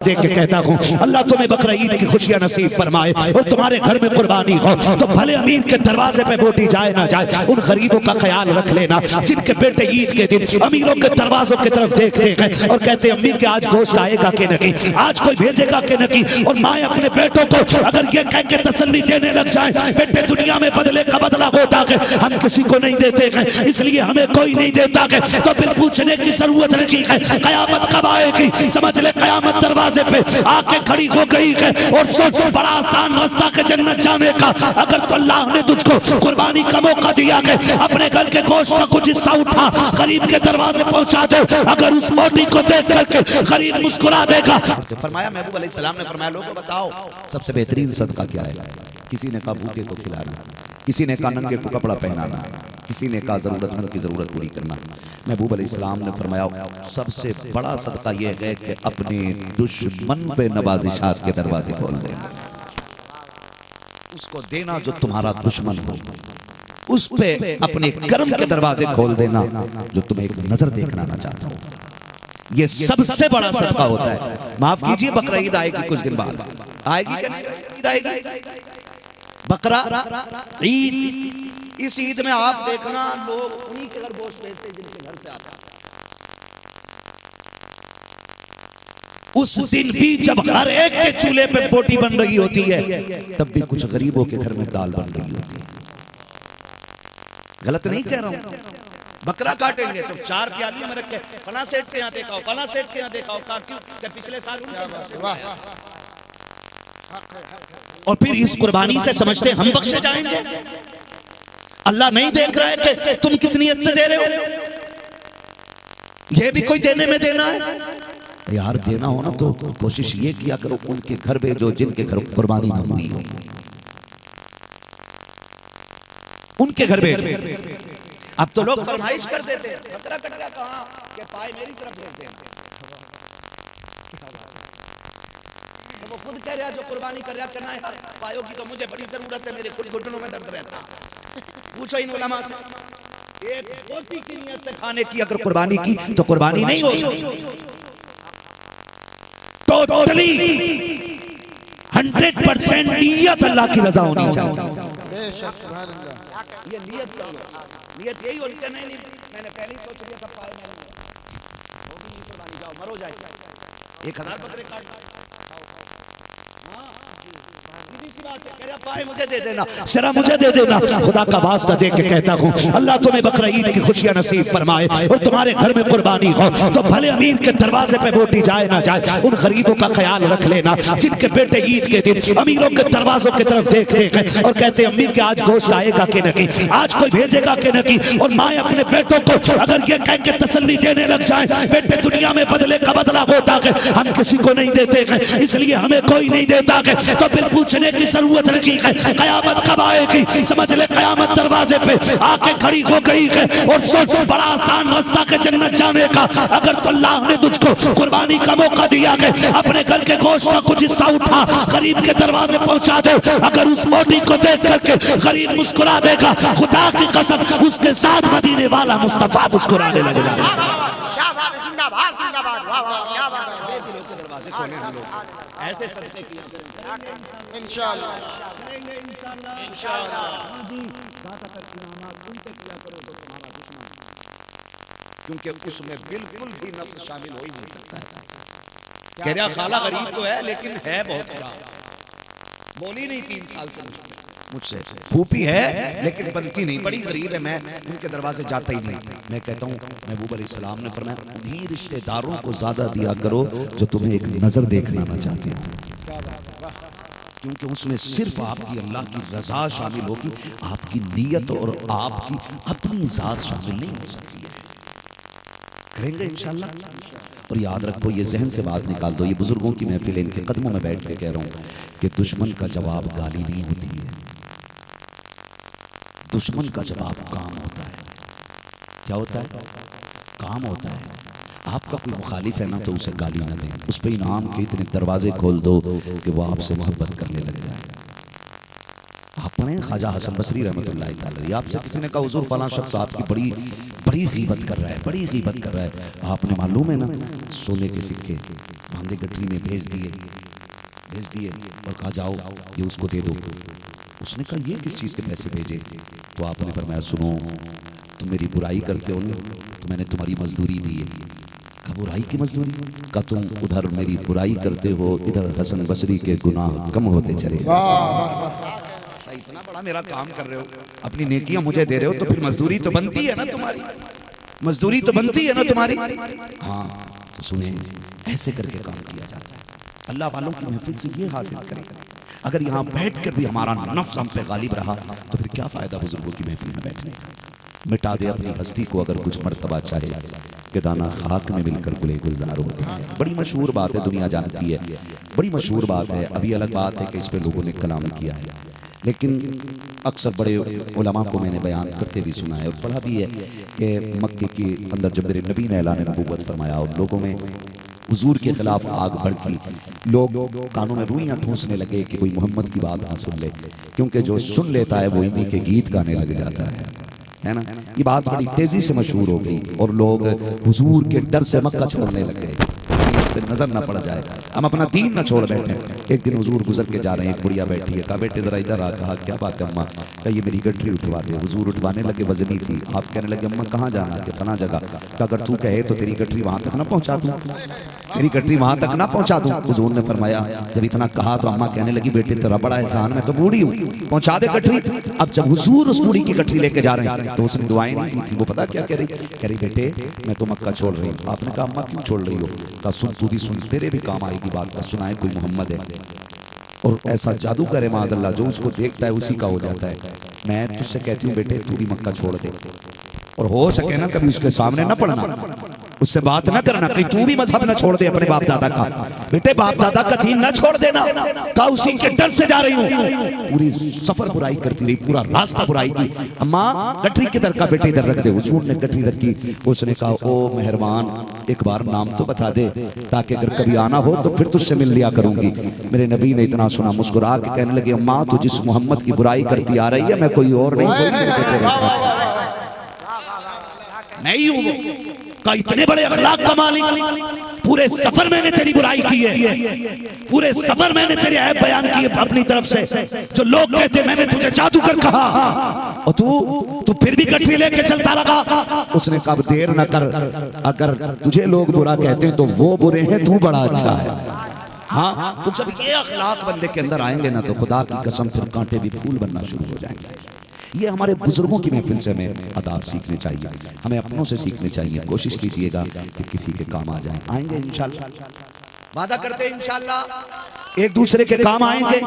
देख के कहता हूँ अल्लाह तुम्हें बकरा ईद की खुशियां नसीब फरमाए और तुम्हारे घर में कुर्बानी हो। तो भले अमीर के दरवाजे पे बोटी जाए ना जाए, उन गरीबों का ख्याल रख लेना जिनके बेटे ईद के दिन अमीरों के दरवाजों की तरफ देखते हैं और कहते अम्मी के आज गोश्त आएगा कि नहीं, आज कोई भेजेगा कि नहीं। और माए अपने बेटों को अगर ये कह के तसल्ली देने लग जाए बेटे दुनिया में बदले का बदला होता है, हम किसी को नहीं देते हैं इसलिए हमें कोई नहीं देता है, तो फिर पूछने की जरूरत नहीं है कयामत कब आएगी। समझ ले कयामत दरवाजे पे आके खड़ी हो गई है और सोच बड़ा आसान रास्ता के जन्नत जाने का। अगर तो अल्लाह ने तुझको कुर्बानी का मौका दिया है, अपने घर के गोश्त का कुछ हिस्सा उठा गरीब के दरवाजे पहुंचा दे, अगर उस मोटी को देख करके गरीब मुस्कुरा देगा। फरमाया महबूब अलैहिस्सलाम ने फरमाया लोगों बताओ सबसे बेहतरीन सदका क्या है। किसी ने कहा भूखे को खिलाना, किसी ने कहा नंगे को कपड़ा पहनाना, किसी ने कहा जरूरतमंद की जरूरत पूरी करना। महबूब अलैहिस्सलाम ने फरमाया सबसे बड़ा सदका यह है कि अपने दुश्मन पे नवाजिशात के दरवाजे खोल देना, उसको देना जो तुम्हारा दुश्मन हो, उस पे अपने कर्म के दरवाजे खोल देना जो तुम्हें एक नजर देखना ना चाहता हो। ये सबसे बड़ा सदका होता है। माफ कीजिए बकरा ईद आएगी कुछ दिन बाद, आएगी क्या ईद आएगी बकरा ईद। इस ईद में आप देखना लोग उन्हीं के घर गोश्त भेजते हैं जिनके घर से आता है। उस दिन भी जब हर एक के चूल्हे पे बोटी बन रही होती है तब भी कुछ गरीबों के घर में दाल बन रही होती है। गलत नहीं कह रहा हूं। बकरा काटेंगे तो 4 प्याली में रख के फला सेठ के यहाँ देखा हो, फला सेठ के यहाँ देखा हो, क्यों पिछले साल। और फिर इस कुर्बानी से समझते हम बख्शे जाएंगे। अल्लाह नहीं देख रहा है कि तुम किस नियत से दे रहे हो, यह भी कोई देने में देना है। यार देना हो ना तो कोशिश ये किया करो उनके घर में जो जिनके घर कुर्बानी ना हुई हो उनके घर में। अब तो लोग फरमाइश कर देते हैं बकरा कट गया कहां के पाए मेरी तरफ भेज देना, तो वो खुद कह रहा जो कुर्बानी कर रहा करना है पायों की तो मुझे बड़ी जरूरत है, मेरे खुद घुटनों में दर्द रहता। पूछो इन उलमा से एक रोटी की नियत से खाने की अगर कुर्बानी की तो कुर्बानी नहीं हो सकती। टोटली 100% नियत अल्लाह की रजा होनी चाहिए। ये नियत यही होनी चाहिए। नहीं मैंने पहले ही सोच लिया था पाए मैंने कुर्बानी जाओ मरो जाए 1000 बकरे काट मुझे दे देना, जरा मुझे दे देना। खुदा का वास्ता दे के कहता हूँ अल्लाह तुम्हें बकरा ईद की खुशियां नसीब फरमाए और तुम्हारे घर में कुर्बानी हो। तो भले अमीर के दरवाजे पे बोटी जाए ना जाए, उन गरीबों का ख्याल रख लेना जिनके बेटे ईद के दिन अमीरों के दरवाजों की तरफ देखते हैं और कहते अम्मी के आज गोश्त आएगा कि नहीं, आज कोई भेजेगा कि नहीं। और माए अपने बेटों को अगर ये कह के तसल्ली देने लग जाए बेटे दुनिया में बदले का बदला होता है, हम किसी को नहीं देते हैं इसलिए हमें कोई नहीं देता है, तो फिर पूछने की जरूरत नहीं है कयामत कब आएगी। समझ ले कयामत दरवाजे पे आके खड़ी हो गई है और सोच बड़ा आसान रास्ता के जन्नत जाने का। अगर तो अल्लाह ने तुझको कुर्बानी का मौका दिया है, अपने घर के गोश्त का कुछ हिस्सा उठा गरीब के दरवाजे पहुंचा दे, अगर उस मोटी को देख करके गरीब मुस्कुरा देगा, खुदा की कसम उसके साथ मदीने वाला मुस्तफा मुस्कुराने लगेगा। जिंदाबाद जिंदाबाद वाह वाह क्या बात है। दिलों के दरवाजे खोले हम लोग ऐसे सदके किया करेंगे इंशाअल्लाह इंशाअल्लाह। क्योंकि उसमें बिल्कुल भी नफ्स शामिल हो ही नहीं सकता है। कह रहा खाला गरीब तो है लेकिन है बहुत खराब, बोली नहीं 3 साल से मुझसे, फूफी है लेकिन बनती नहीं, बड़ी गरीब है, मैं उनके दरवाजे जाता ही नहीं। मैं कहता हूँ महबूब अलैहिस्सलाम ने फरमाया उन्हीं रिश्तेदारों को ज्यादा दिया करो जो तुम्हें एक नजर देखना ना चाहते हो, क्योंकि उसमें सिर्फ आपकी अल्लाह की रजा शामिल होगी, आपकी नीयत और आपकी अपनी जात शामिल नहीं हो सकती है। करेंगे इंशाअल्लाह। और याद रखो ये जहन से बात निकाल दो, ये बुजुर्गों की महफिल है, इनके कदमों में बैठ के कह रहा हूँ कि दुश्मन का जवाब गाली नहीं होती है, दुश्मन का जवाब काम होता है। क्या होता है? काम होता है। आपका कोई मुखालिफ है ना तो उसे गाली ना दें, उस पर इनाम के इतने दरवाजे खोल दो कि वो आपसे मोहब्बत करने लग जाए। आपने ख्वाजा हसन बसरी रहमतुल्लाह अलैह आपसे किसी ने कहा हुजूर फलां शख्स आपकी बड़ी बड़ी गीबत कर रहा है, बड़ी गीबत कर रहा है। आपने मालूम है ना सोने के सिक्के बांधे गठरी में भेज दिए और कहा जाओ ये उसको दे दो। उसने कहा ये किस चीज़ के पैसे भेजे? तो आपने फरमाया सुनो, तुम मेरी बुराई करते हो ना, तो मैंने तुम्हारी मजदूरी दी है। कहा बुराई की मजदूरी? कहा तुम उधर मेरी बुराई करते हो, इधर हसन बसरी के गुनाह कम होते चले। इतना बड़ा मेरा काम कर रहे हो, अपनी नेकियां मुझे दे रहे हो, तो फिर मजदूरी तो बनती है ना तुम्हारी, मजदूरी तो बनती है ना तुम्हारी। हाँ तो सुने, ऐसे करके काम किया जाता है। अल्लाह वालों की महफिल से ये हासिल करें, अगर यहाँ बैठ कर भी हमारा नफ्स हम पे गालिब रहा तो फिर क्या फ़ायदा बुजुर्गों की महफिल में बैठने का। मिटा दे अपनी हस्ती को अगर कुछ मर्तबा चाहे कि दाना खाक में मिलकर गुले गुलजार होते हैं। बड़ी मशहूर बात है, दुनिया जानती है, बड़ी मशहूर बात है। अभी अलग बात है कि इस पे लोगों ने कलाम किया है, लेकिन अक्सर बड़े उलमा को मैंने बयान करते भी सुना है और पढ़ा भी है कि मक्के के अंदर जब मेरे नबी ने ऐलान नबूवत फरमाया और लोगों में हुजूर के खिलाफ आग भड़की, लोग कानों में रुइयां ठूंसने लगे कि कोई मोहम्मद की बात ना सुन ले, क्योंकि जो सुन लेता है वो इन्हीं के गीत गाने लग जाता है ना। ये बात बड़ी तेजी से मशहूर हो गई और लोग हुजूर के डर से मक्का छोड़ने लग गए, नजर ना पड़ जाए, हम अपना दीन ना छोड़ बैठे। एक दिन हुजूर गुजर के जा रहे हैं, एक बुढ़िया बैठी है, कहा बेटे जरा इधर आ। कहा क्या बात है अम्मा? कहा ये मेरी गठरी उठवा दे। हुजूर उठवाने लगे, वजनी थी। आप कहने लगे अम्मा कहाँ जाना? कि फना जगह। कहा अगर तू कहे तो तेरी गठरी वहां तक ना पहुंचा दूं, तेरी गठरी वहां तक ना पहुंचा दूं। हुजूर ने फरमाया, जब इतना कहा तो अम्मा कहने लगी बेटे तेरा बड़ा एहसान, मैं तो बूढ़ी हूँ, पहुंचा दे गठरी। अब जब हुजूर उस बूढ़ी की गठरी लेके जा रहे हैं तो उसने दुआएं नहीं दी थी। वो पता क्या कह रही बेटे मैं तो मक्का छोड़ रही हूँ। आपने कहा अम्मा क्यों छोड़ रही हो? कहा सुन, तू भी सुन, तेरे भी काम आएगी बात का। सुनाए कोई मोहम्मद है और ऐसा जादू करे माज़अल्लाह, जो उसको देखता है उसी का हो जाता है। मैं तुझसे कहती हूँ बेटे तू भी मक्का छोड़ दे, और हो सके ना कभी उसके सामने ना पढ़ना, उससे बात ना करना, कहीं तू भी मजहब ना छोड़ दे अपने बाप दादा का। बेटे बाप दादा का दीन ना छोड़ देना। कहा उसी के डर से जा रही हूँ। पूरी सफर बुराई करती रही, पूरा रास्ता बुराई की। अम्मा गठरी किधर? का बेटे इधर रख दे। हुजूर ने गठरी रखी। उसने कहा ओ मेहरबान एक बार नाम तो बता दे, ताकि अगर कभी आना हो तो फिर तुझसे मिल लिया करूंगी। मेरे नबी ने इतना सुना, मुस्कुरा के कहने लगे अम्मा तू जिस मोहम्मद की बुराई करती आ रही है मैं कोई और नहीं, नहीं हूँ। का इतने बड़े अखलाक का मालिक, पूरे सफर मैंने तेरी बुराई की है, पूरे सफर मैंने तेरे ऐब बयान किए अपनी तरफ से, जो लोग कहते मैंने तुझे जादूगर कहा और तू फिर भी गठरी लेके चलता रहा। उसने कहा देर न कर, अगर तुझे लोग बुरा कहते हैं तो वो बुरे हैं, तू बड़ा अच्छा है। हाँ तो जब ये अखलाक बंदे के अंदर आएंगे ना तो खुदा की कसम फिर कांटे भी फूल बनना शुरू हो जाएंगे। ये हमारे बुजुर्गों की महफिल से हमें आदाब सीखने चाहिए, हमें अपनों से सीखने चाहिए। कोशिश कीजिएगा कि किसी के काम आ जाए। आएंगे इंशाल्लाह, वादा करते हैं इंशाल्लाह एक दूसरे के काम आएंगे।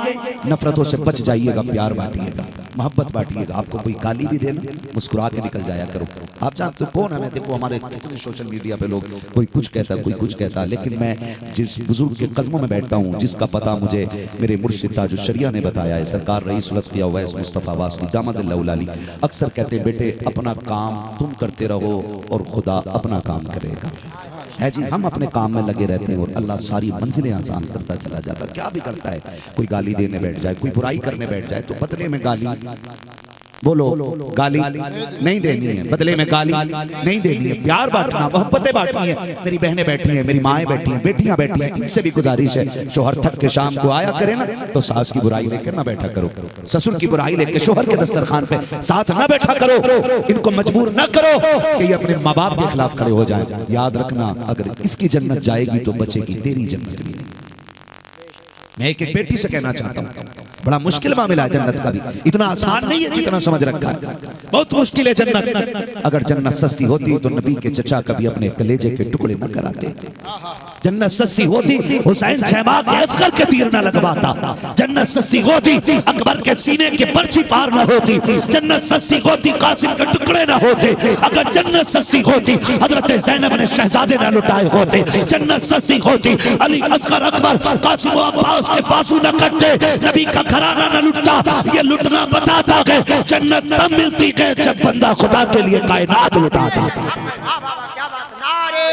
नफरतों से बच जाइएगा, प्यार बांटिएगा, मोहब्बत बांटिएगा। आपको कोई गाली भी देना मुस्कुरा के निकल जाया करो। आप जानते हो कौन है? मैं देखो हमारे कितने सोशल मीडिया पे लोग कोई कुछ कहता कोई कुछ कहता, लेकिन मैं जिस बुजुर्ग के कदमों में बैठता हूँ, जिसका पता मुझे मेरे मुर्शिद ताजुश शरिया ने बताया है, सरकार रईस उल-अत्किया उवैस मुस्तफ़ा वासली दामद अली अक्सर कहते हैं बेटे अपना काम तुम करते रहो और खुदा अपना काम करेगा। है जी, हम अपने काम में लगे रहते हैं और अल्लाह सारी मंजिलें आसान करता चला जाता। क्या भी करता है, कोई गाली देने बैठ जाए, कोई बुराई करने बैठ जाए तो बदले में गाली, बोलो गाली नहीं देनी है, बदले में गाली नहीं देनी है। प्यार बांटना, मोहब्बतें बांटनी है। मेरी बहनें बैठी हैं, मेरी माएँ बैठी हैं, बेटियां बैठी हैं, इनसे भी गुजारिश है शोहर थक के शाम को आया करे ना तो सास की बुराई लेकर ना बैठा करो, ससुर की बुराई लेकर शोहर के दस्तरखान पे साथ ना बैठा करो। इनको मजबूर ना करो कि ये अपने माँ बाप के खिलाफ खड़े हो जाए। याद रखना अगर इसकी जन्नत जाएगी तो बचेगी तेरी जन्नत भी नहीं। मैं एक एक बेटी से कहना चाहता हूँ, बड़ा मुश्किल मामला है जन्नत का भी, इतना आसान नहीं है जितना समझ रखा है, बहुत मुश्किल है जन्नत। अगर जन्नत सस्ती होती तो नबी के चचा कभी अपने कलेजे के टुकड़े न कराते। जन्नत सस्ती होती हुसैन छैमा के असगर के तीर न लगवाता। जन्नत सस्ती होती अकबर के सीने के पर्ची पार न होती। जन्नत सस्ती होती कासिम के टुकड़े न होते। अगर जन्नत सस्ती होती हजरत ज़ैनब ने शहजादे न लुटाए होते। जन्नत सस्ती होती अली असगर अकबर कासिम अब्बास के पासू न कटते, नबी का घराना न लुटता। ये लुटना बताता है जन्नत तब मिलती है जब बंदा खुदा के लिए कायनात लुटाता। नारे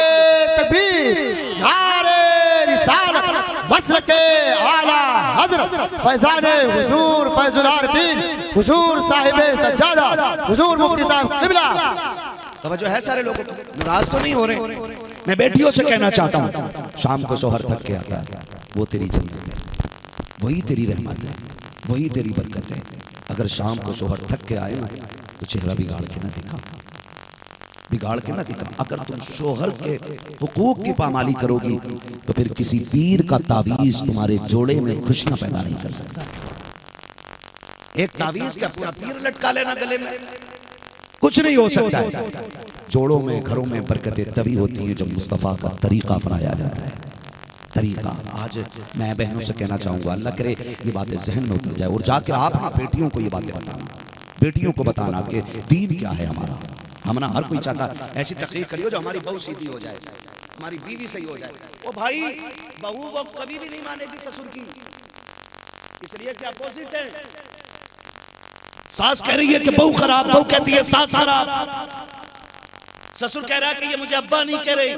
तकबीर, नारे रिसालत, मसलक के आला हज़रत फैज़ाने हुजूर फैज़ुल आरिफ़ीन हुजूर साहिब सज्जादा हुजूर मुफ्ती साहब क़िबला। तवज्जो है सारे लोगों को, नाराज तो नहीं हो रहे। मैं बेटियों से कहना चाहता हूं, शाम को शोहर थक के आता है, वो तेरी जन्नत है, वही तेरी रहमत है, वही तेरी बरकत है। अगर शाम को शोहर थक के आए ना तो चेहरा बिगाड़ के ना दिखा, बिगाड़ के ना दिखा। अगर तुम शोहर के हुकूक की पामाली करोगी तो फिर किसी पीर का तावीज तुम्हारे जोड़े में खुशियां पैदा नहीं कर सकता। एक तावीज क्या पूरा पीर लटका लेना गले में, कुछ नहीं हो सकता है। जोड़ों में घरों में बरकतें तभी होती हैं जब मुस्तफ़ा का तरीका अपनाया जाता है। तरीका आज मैं बहनों से कहना चाहूंगा, अल्लाह करे ये बातें जहन में उतर जाए और जाके आप ना बेटियों को ये बातें बताना, बेटियों को बताना कि दीन क्या है हमारा। हम ना हर कोई चाहता ऐसी तकरीर करियो जो हमारी बहू सीधी हो जाए, हमारी बीवी सही हो जाए। ओ भाई, बहू वो कभी भी नहीं मानेगी ससुर की, इसलिए कि अपोजिट है। सास कह रही है कि बहू खराब, बहू कहती है सास खराब। ससुर कह रहा है कि ये मुझे अब्बा नहीं कह रही,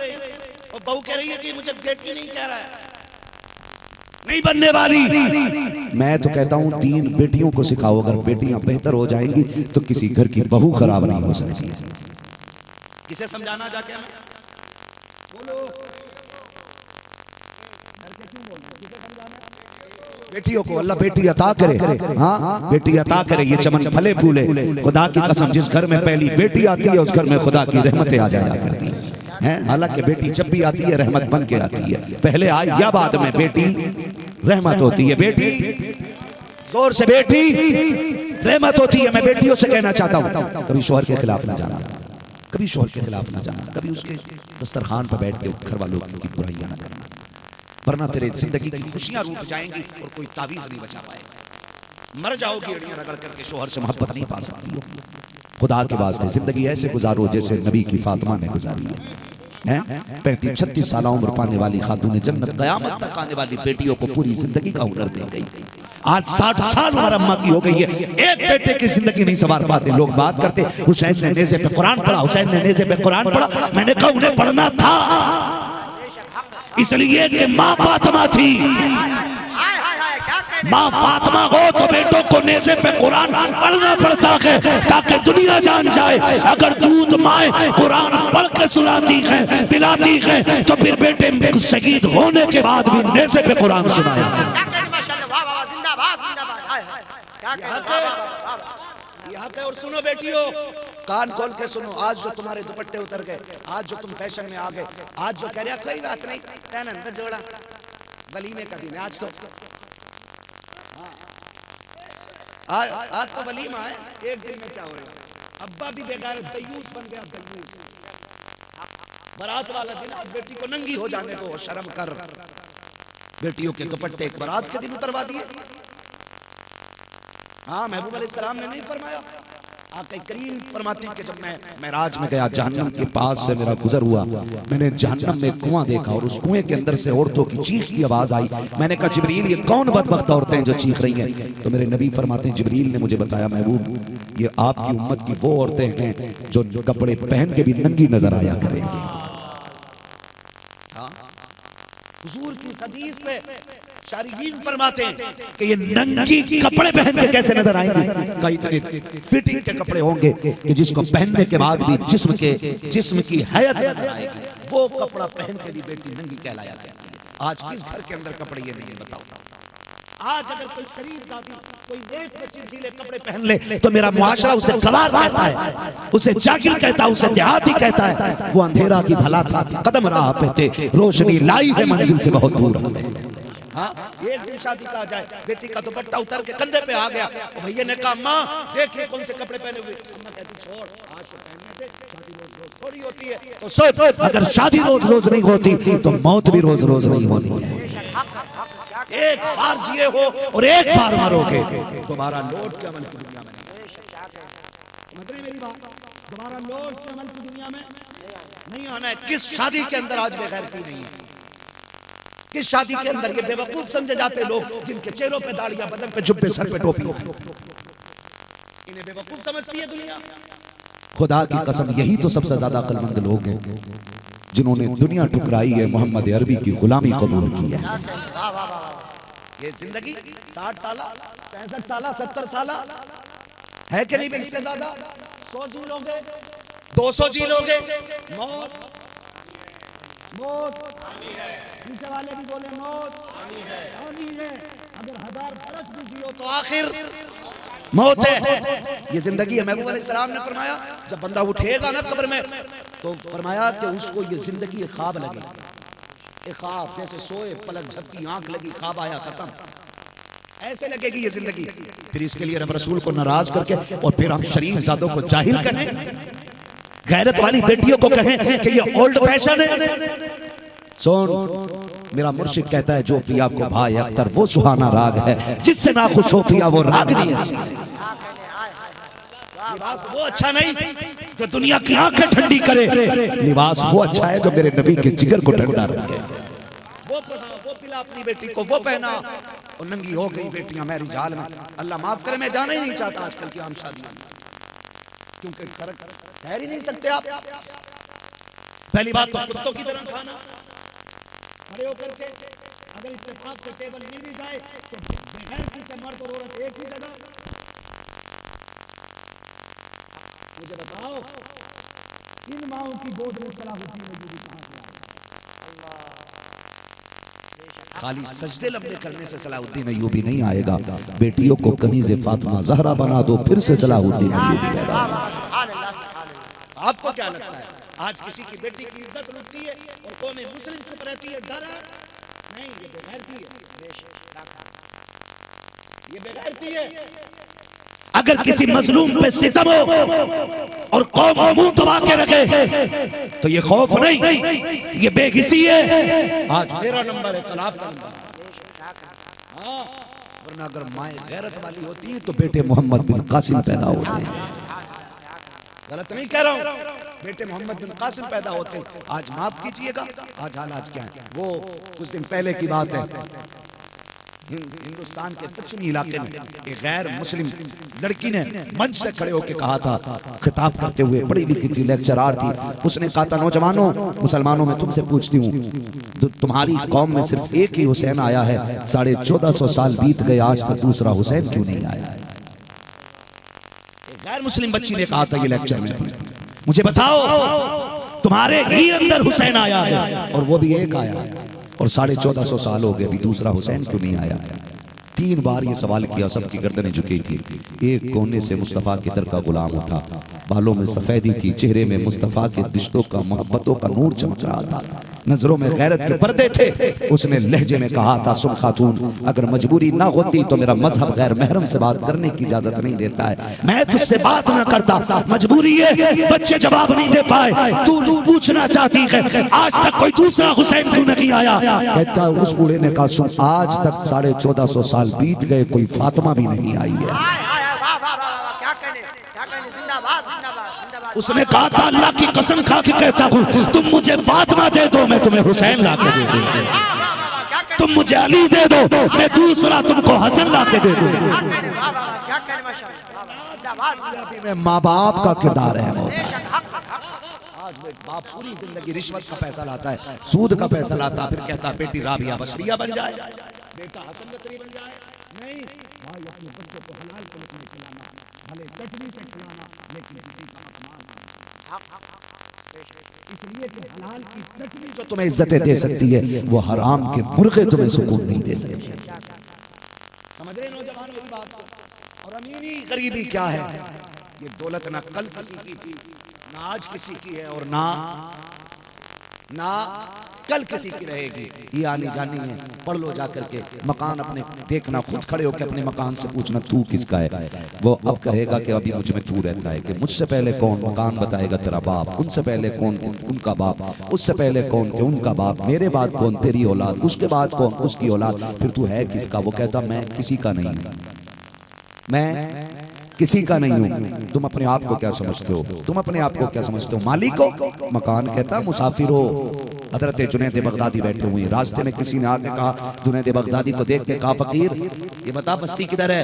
और बहू कह रही है कि मुझे बेटी नहीं कह रहा है। नहीं बनने वाली। मैं तो कहता हूं दीन बेटियों को सिखाओ, अगर बेटियां बेहतर हो जाएंगी तो किसी घर की बहू खराब नहीं हो सकती है। किसे समझाना जाके हमें बोलो, बेटियों को अल्लाह बेटी अता करे। हाँ, बेटी अता करे, ये चमन फले फूले। खुदा की कसम, जिस घर में पहली बेटी आती है उस घर में खुदा की रहमतें आ जाया करती हैं। हालांकि बेटी जब भी आती है रहमत बन के आती है, पहले आई या बाद में बेटी रहमत होती है। बेटी जोर से, बेटी रहमत होती है। मैं बेटियों से कहना चाहता हूँ, कभी शोहर के खिलाफ ना जाना, कभी शोहर के खिलाफ ना जाना, कभी उसके दस्तरखान पर बैठ के घर वालों की बुराइयां ना करना, वरना तेरे जिंदगी की खुशियां रूठ जाएंगी और कोई तावीज नहीं बचा पाएगा। मर जाओगी अड़ियां रगड़ करके, शोहर से मोहब्बत नहीं पा सकती हो। खुदा के वास्ते जिंदगी ऐसे गुजारो जैसे नबी की फातिमा ने गुजारी है। 35-36 साल उम्र पाने वाली खातून जन्नत कयामत तक आने वाली बेटियों को पूरी जिंदगी का हुनर दे गई। आज 60 साल उम्र अम्मा की हो गई है, एक बेटे की जिंदगी नहीं संवार पाते। लोग बात करते हुसैन ने नेज़े पे कुरान पढ़ा, हुसैन ने नेज़े पे कुरान पढ़ा। मैंने कहा उन्हें पढ़ना था, इसलिए कि माँ फातिमा थी। माँ फातिमा हो तो बेटों को नेज़े पे कुरान पढ़ना पड़ता है ताकि दुनिया जान जाए। अगर दूध माए कुरान पढ़ के सुनाती है, पिलाती है, तो फिर बेटे शहीद होने के बाद भी नेज़े पे कुरान सुनाया। यहाँ पे और सुनो बेटियों, कान खोल के सुनो। आज जो तुम्हारे दुपट्टे उतर गए, आज जो तुम फैशन में आ गए, आज जो कह रहे कोई बात नहीं पहन जोड़ा, वलीमे का दिन आज तो, आज तो वलीमा है, एक दिन में क्या होगा। अब्बा भी बेकार दयूस बन गया, दयूस। बारात वाला दिन आज बेटी को नंगी हो जाने दो, शर्म कर। बेटियों के दुपट्टे एक बारात के दिन उतरवा दिए। हाँ, महबूब अलैहिस्सलाम ने नहीं फरमाया, आका करीम फरमाती कि जब मैं मेराज में गया, जहन्नम के पास से मेरा गुजर हुआ, मैंने जहन्नम में कुआं देखा और उस कुएं के अंदर से औरतों की चीख की आवाज आई। मैंने कहा जिब्रील, ये कौन बदबख्त औरतें हैं जो चीख रही हैं? तो मेरे नबी फरमाते हैं, जिब्रील ने मुझे बताया महबूब, ये आपकी उम्मत की वो औरतें हैं जो कपड़े पहन के भी नंगी नजर आया करेंगी। हुजूर की हदीस पे शारीरीन फरमाते हैं कि ये नंगी कपड़े पहन के कैसे नजर आएंगे? कई इतने फिटिंग के कपड़े होंगे कि जिसको पहनने के बाद भी जिस्म की हैयत नजर आएगी। वो कपड़ा पहन के भी बेटी नंगी कहलाया करती है। आज किस घर के अंदर कपड़े ये नहीं, बताओ। आज अगर कोई शरीफ दादी कोई नेक बच्ची ढीले कपड़े पहन ले तो मेरा मुआशरा उसे गवार कहता है, उसे जाकिर कहता है, उसे देहाती कहता है। वो अंधेरा की भला था, कदम राह पे थे, रोशनी लाई है मंजिल से बहुत दूर हमें। हाँ, एक दिन शादी का आ जाए, बेटी का दुपट्टा उतर के कंधे पे आ गया, तो भैया ने कहा माँ देखिए कौन से कपड़े पहने हुए। अम्मा कहती छोड़, आज तो पहनने दे, शादी रोज रोज थोड़ी होती है। तो सोच, अगर शादी रोज रोज नहीं होती तो मौत भी रोज रोज नहीं होनी है। एक बार जिए हो और एक बार मरोगे, दोबारा लौट के अमल की दुनिया में समझ रहे मेरी बात? दोबारा लौट के अमल की दुनिया में नहीं आना है। किस शादी के अंदर आज बेगैरती नहीं है? किस शादी के अंदर ये बेवकूफ समझे जाते लोग जिनके चेहरों पे दाढ़ियां, बदन पे जुब्बे, सर पे टोपी, इन्हें बेवकूफ समझती है दुनिया। खुदा की कसम, यही तो सबसे ज्यादा अक्लमंद लोग हैं जिन्होंने दुनिया ठुकराई है, मोहम्मद अरबी की गुलामी कबूल की है। ये जिंदगी 60 साल, 65 साल, 70 साल है कि नहीं? इससे ज्यादा 100 जी लोगे, 200 जी लोगे, मौत मौत पीछे वाले भी बोले मौत आनी है। अगर 1000 बरस भी जियो तो आखिर मौत है। ये जिंदगी है। महबूब अलैहिस्सलाम ने फरमाया जब बंदा उठेगा ना कब्र में तो फरमाया कि उसको ये जिंदगी ख्वाब लगेगी। एक ख्वाब जैसे सोए पलक झपकी आंख लगी ख्वाब आया खत्म ऐसे लगेगी ये जिंदगी। फिर इसके लिए रब रसूल को नाराज करके और फिर हम शरीफ जादों को जाहिल कहें, गैरत वाली बेटियों को कहें कि ये ओल्ड फैशन है। सुन मेरा मुर्शिद कहता है जो पिया को भाई अख्तर वो सुहाना राग है, जिससे ना खुश हो पिया वो राग नहीं है। लिबास वो अच्छा नहीं जो दुनिया की आंखें ठंडी करे, लिबास वो अच्छा है जो मेरे नबी के जिगर को ठंडा रखे। वो पिला अपनी बेटी को, वो पहना और नंगी हो गई बेटियां मेरी जाल में। अल्लाह माफ करे, मैं जाना ही नहीं चाहता आजकल की आम शादियों में, क्योंकि ठहर ही नहीं सकते आप। पहली बात तो कुत्तों की तरह खाना खड़े होकर के, अगर इत्तेफाक से टेबल मिल भी जाए तो बगैर किसी मर्द और औरत एक ही जगह। मुझे बताओ इन माओं की गोद में सलाहुद्दीन अय्यूबी कहां से आया? खाली सजदे लंबे करने से सलाहुद्दीन अय्यूबी नहीं आएगा। बेटियों को कनीज़े फातिमा ज़हरा बना दो, फिर से सलाहुद्दीन अय्यूबी पैदा होगा। आपको क्या लगता है आज किसी की बेटी की इज्जत लुटती है और कौम मुस्लिम चुप रहती है? डर नहीं, ये बेगैरती है, ये बेगैरती है। अगर किसी मजलूम पे सितम हो और कौम मुंह दबा के रखे तो ये खौफ नहीं, ये बेहिसी है। आज मेरा नंबर है, कल आपका नंबर। हाँ, वरना अगर माए गैरत वाली होती तो बेटे मोहम्मद बिन कासिम पैदा होते। गलत नहीं कह रहा हूँ, बेटे मोहम्मद बिन कासिम पैदा होते। आज माफ कीजिएगा, आज हालात क्या है। वो कुछ दिन पहले की बात है, हिंदुस्तान के पश्चिमी इलाके में एक गैर मुस्लिम लड़की ने मंच से खड़े होकर कहा था, खिताब करते हुए, बड़ी लिखी थी, लेक्चरार थी। उसने कहा था, नौजवानों मुसलमानों में तुमसे पूछती हूँ, तुम्हारी कौम में सिर्फ एक ही हुसैन आया है, 1450 साल बीत गए, आज तक दूसरा हुसैन क्यों नहीं आया? गैर मुस्लिम बच्ची ने कहा था ये लेक्चर में, मुझे बताओ तुम्हारे ही अंदर हुसैन आया है और वो भी एक आया है, और 1450 साल हो गए, अभी दूसरा हुसैन क्यों नहीं आया? 3 बार ये सवाल किया, सबकी गर्दनें झुकी थी। एक कोने से मुस्तफ़ा की दर का गुलाम उठा, बालों में सफेदी थी, चेहरे में मुस्तफ़ा के रिश्तों का, मोहब्बतों का नूर चमक रहा था, नजरों में गैरत के पर्दे थे। उसने लहजे में कहा था, सुन खातून, अगर मजबूरी ना होती तो मेरा मजहब गैर महरम से बात करने की इजाजत नहीं देता है। मैं तुझसे बात ना करता, मजबूरी है, बच्चे जवाब नहीं दे पाए, तू पूछना चाहती है आज तक कोई दूसरा हुसैन क्यों नहीं आया? कहता उस बूढ़े ने कहा, सुन, आज तक 1450 साल बीत गए, कोई फातिमा भी नहीं आई है। उसने कहा था, अल्लाह की कसम खा के कहता हूँ, तुम मुझे फातिमा दे दो, मैं तुम्हें हुसैन ला के दे दूं। तुम मुझे अली दे दो, मैं दूसरा तुमको हसन ला के दे दूं। में माँ बाप का किरदार है। आज बाप पूरी जिंदगी रिश्वत का पैसा लाता है, सूद का पैसा लाता, फिर कहता है बेटी राबिया बसरिया बन जाए, बेटा हसन बसरी बन जाए। नहीं भाई, अपने बच्चों को हलाल के लुक़मे खिलाना, भले चटनी से खिलाना, लेकिन किसी का अपमान इसलिए कि हलाल की चटनी जो तुम्हें इज्जतें दे सकती है, वो हराम के मुर्गे तुम्हें सुकून नहीं दे सकते। समझ रहे नौजवानों इस बात को? और अमीरी गरीबी क्या है? ये दौलत ना कल किसी की थी, ना आज किसी की है, और ना कल किसी की रहेगी। ये आनी जानी है। पढ़ लो जाकर के, मकान अपने देखना, खुद खड़े होकर अपने मकान से पूछना तू किसका है। वो अब कहेगा कि अभी मुझ में तू रहता है, कि मुझसे पहले कौन? मकान बताएगा तेरा बाप, उनसे पहले कौन? उनका बाप, उससे पहले कौन? के उनका बाप, मेरे बाद कौन? तेरी औलाद, उसके बाद कौन? उसकी औलाद, फिर तू है किसका? वो कहता मैं किसी का नहीं हूं, मैं किसी का नहीं हूं। तुम अपने आप को क्या समझते हो? तुम अपने आप को क्या समझते हो? मालिक हो? मकान कहता मुसाफिर हो। हजरत जुनैद बगदादी बैठे हुए, रास्ते में किसी ने आके कहा, जुनैद बगदादी को देख के कहा, फकीर ये बता बस्ती किधर है?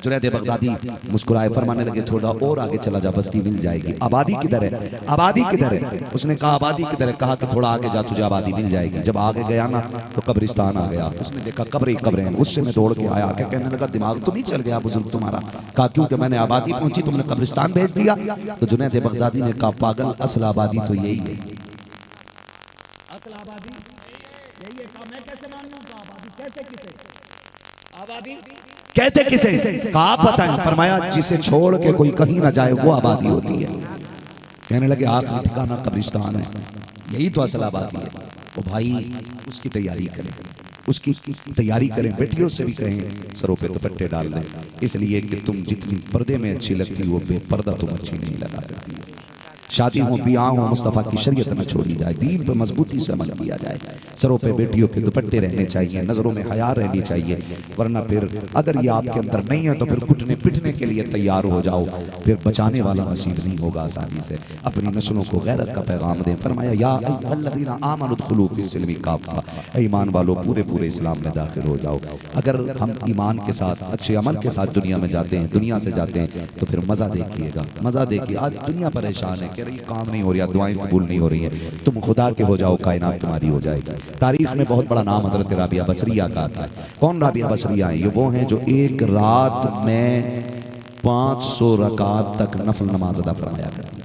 जुनैद बगदादी मुस्कुराए, फरमाने लगे, थोड़ा और आगे चला जा, बस्ती मिल जाएगी। आबादी किधर है? आबादी किधर है? उसने कहा आबादी किधर है? कहा कि थोड़ा आगे जा, तुझे आबादी मिल जाएगी। जब आगे गया ना तो कब्रिस्तान आ गया। उसने देखा कब्र ही कब्रें, उससे में दौड़ के आया, क्या कहने लगा, दिमाग तो नहीं चल गया बुजुर्ग तुम्हारा? कहा क्योंकि मैंने आबादी पहुंची, तुमने कब्रिस्तान भेज दिया। तो जुनैद बगदादी ने कहा, पागल, असल आबादी तो यही है। असल आबादी कहते किसे? कहा आप बताएं। फरमाया जिसे छोड़ के कोई कहीं ना जाए वो आबादी होती है। कहने लगे आखिरी ठिकाना कब्रिस्तान है, यही तो असल आबादी है। तो भाई उसकी तैयारी करें, उसकी तैयारी करें। बेटियों से भी कहें सरों पे दुपट्टे डाल दें, इसलिए कि तुम जितनी पर्दे में अच्छी लगती हो बेपर्दा तुम अच्छी नहीं लगा करती। शादी हो ब्याह हो मुस्तफ़ा की शरीयत न छोड़ी जाए, दीन पे मजबूती से अमल किया जाए। सरों पे बेटियों के दुपट्टे रहने चाहिए, नजरों में हया रहनी चाहिए, वरना फिर अगर ये आपके अंदर नहीं है तो फिर घुटने पिटने के लिए तैयार हो जाओ, फिर बचाने वाला नसीब नहीं होगा आसानी से। अपनी नस्लों को गैरत का पैगाम दें। फरमाया या अल्लज़ीना आमनु उदखुलू फ़िस्सिल्मी काफ़ा, ईमान वालों पूरे पूरे इस्लाम में दाखिल हो जाओ। अगर हम ईमान के साथ अच्छे अमल के साथ दुनिया में जाते हैं, दुनिया से जाते हैं, तो फिर मज़ा देखिएगा, मज़ा देखिए। आज दुनिया परेशान है, कह रही काम नहीं हो रहा, दुआएं कबूल नहीं हो रही हैं। तुम खुदा के हो जाओ, कायनात तुम्हारी हो जाएगी। तारीख में बहुत बड़ा नाम हज़रत राबिया बसरिया का आता है। कौन राबिया बसरिया है? ये वो हैं जो एक रात में 500 रकात तक नफल नमाज अदा फरमाया करती है।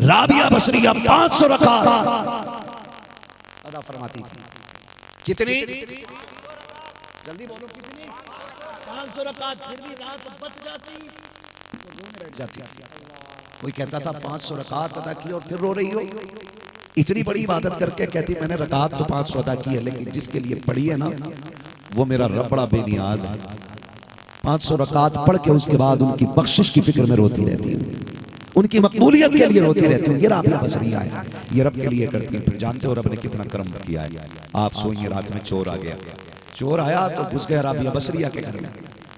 राबिया बसरिया 500 रकात अदा फरमाती थी। कितनी? जल्दी बोलो कितनी? 500 रकात। फिर भी रात बच जाती तो घूम बैठ जाती। कोई कहता था 500 रकात अदा की और फिर रो रही हो। इतनी बड़ी इबादत करके कहती मैंने रकात तो 500 अदा की है, लेकिन जिसके लिए पढ़ी है ना वो मेरा रब बड़ा बेनियाज है। 500 रकात पढ़ के उसके बाद उनकी बख्शिश की फिक्र में रोती रहती है, उनकी मकबूलियत के लिए रोती रहती हूँ। ये राबिया बसरिया है, ये रब के लिए करती है। फिर जानते हो रब ने कितना कर्म किया है। आप सोइए, रात में चोर आ गया, चोर आया तो घुस गया राबिया बसरिया के घर में।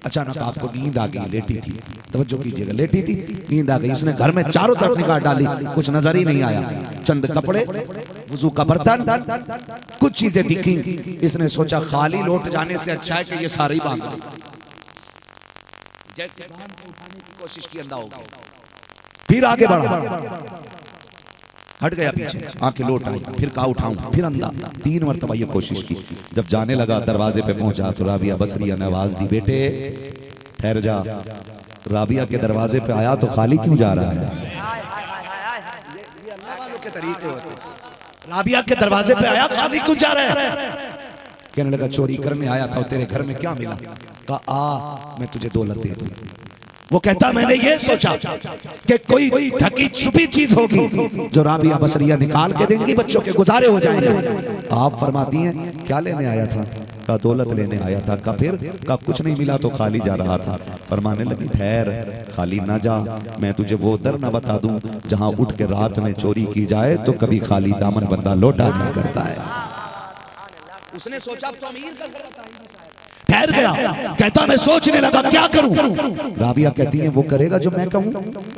अचानक आपको नींद आ गई, लेटी थी, तवज्जो कीजिएगा, लेटी थी, नींद आ गई। इसने घर में चारों तरफ निगाह डाली, कुछ नजर ही नहीं आया। चंद कपड़े, वुजू का बर्तन, कुछ चीजें दिखी। इसने सोचा खाली लौट जाने से अच्छा है कि ये सारी बात जैसे उठाने की कोशिश की, अंधा हो गया। फिर आगे बढ़ा, हट गया पीछे, आंखें लौट आई, फिर कहा उठाऊं, फिर अंधा। 3 मरतबा ये कोशिश की। जब जाने लगा दरवाजे पे पहुंचा तो राबिया बसरिया ने आवाज दी, बेटे ठहर जा। राबिया के दरवाजे पे आया तो खाली क्यों जा रहा है? ये अल्लाह वालों के तरीके होते हैं। राबिया के दरवाजे पे आया, खाली क्यों जा रहा है? कहने लगा चोरी करने आया था, तेरे घर में क्या मिला? कहा आ मैं तुझे दौलत दे दूं। वो कहता मैंने ये सोचा कि कोई ढकी छुपी चीज होगी जो राबिया बसरिया निकाल के देंगी, बच्चों के गुजारे हो जाएंगे। आप फरमाती हैं क्या लेने आया था? का दौलत लेने आया था। का फिर? का कुछ नहीं मिला तो खाली जा रहा था। फरमाने लगी ठहर, खाली ना जा, मैं तुझे वो दर न बता दूं जहां उठ के रात में चोरी की जाए तो कभी खाली दामन बंदा लौटा नहीं करता है। उसने सोचा तो अमीर का घर बताएंगे। ठहर गया, कहता मैं सोचने लगा क्या करूं। राबिया कहती है वो करेगा जो मैं कहूं,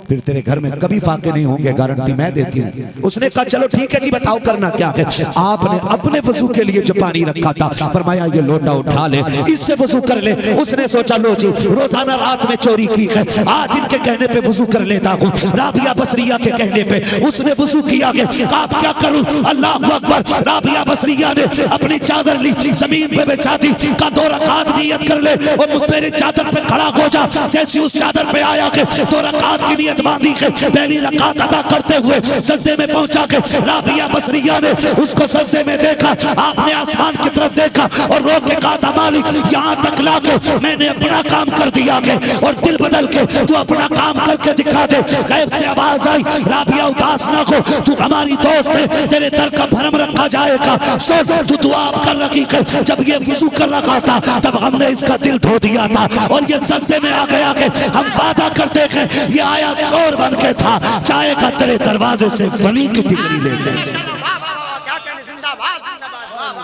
फिर तेरे घर में कभी फाके नहीं होंगे, गारंटी मैं देती हूं। उसने कहा चलो ठीक है जी बताओ करना क्या है। आपने अपने वजू के लिए जो पानी रखा था, फरमाया ये लोटा उठा ले, इससे वजू कर ले। उसने सोचा लो जी रोजाना रात में चोरी की है, आज इनके कहने पे वजू कर लेता हूं। राबिया बसरिया के कहने पे उसने वजू किया कि आप क्या करूं, अल्लाह अकबर। राबिया बसरिया ने अपनी चादर ली, जमीन पे बिछा दी, का 2 रकात नियत कर ले और उस मेरी चादर पे खड़ा हो जा। जैसी उस चादर पे आया के 2 रकात की नियत बांधी के पहली रकात अदा करते हुए सजदे में पहुंचा के राबिया बसरिया ने उसको सजदे में देखा। आपने आसमान की तरफ देखा और रो के कहा मालिक यहाँ तक ला के मैंने अपना काम कर दिया के और दिल बदल के तू अपना काम करके दिखा दे। गैब से आवाज आई राबिया उदास ना हो, तू हमारी दोस्त है, तेरे दर का भरम रखा जाएगा। सोच तू दुआ कर रखी के जब ये वुजू कर रखा था तब हमने इसका दिल धो दिया था और ये सजदे में आ गया कि हम वादा करते हैं ये आया चोर बन के था, चाहेगा तेरे दरवाजे से वली की डिग्री ले दे।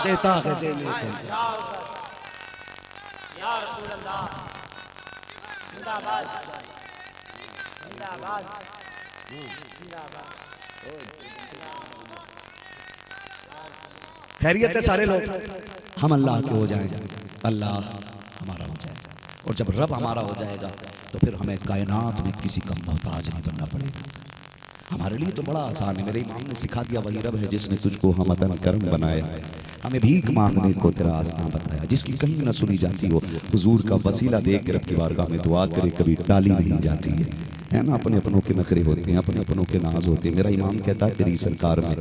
देता है देने को। खैरियत है सारे लोग, हम अल्लाह के हो जाएंगे, अल्लाह हमारा हो जाएगा। और जब रब हमारा हो जाएगा तो फिर हमें कायनात में किसी का मोहताज नहीं बनना पड़ेगा। हमारे लिए तो बड़ा आसान है, मेरे इमाम ने सिखा दिया वही रब है जिसने तुझको हमतन कर्म बनाया, हमें भीख मांगने को तेरा आसना बताया, जिसकी कहीं न सुनी जाती हो हुजूर का वसीला देख के रब की बारगाह में दुआ करे कभी टाली नहीं जाती है। है ना, अपने अपनों के नखरे होते हैं, अपने अपनों के नाज होते हैं। मेरा इमाम कहता है तेरी सरकार में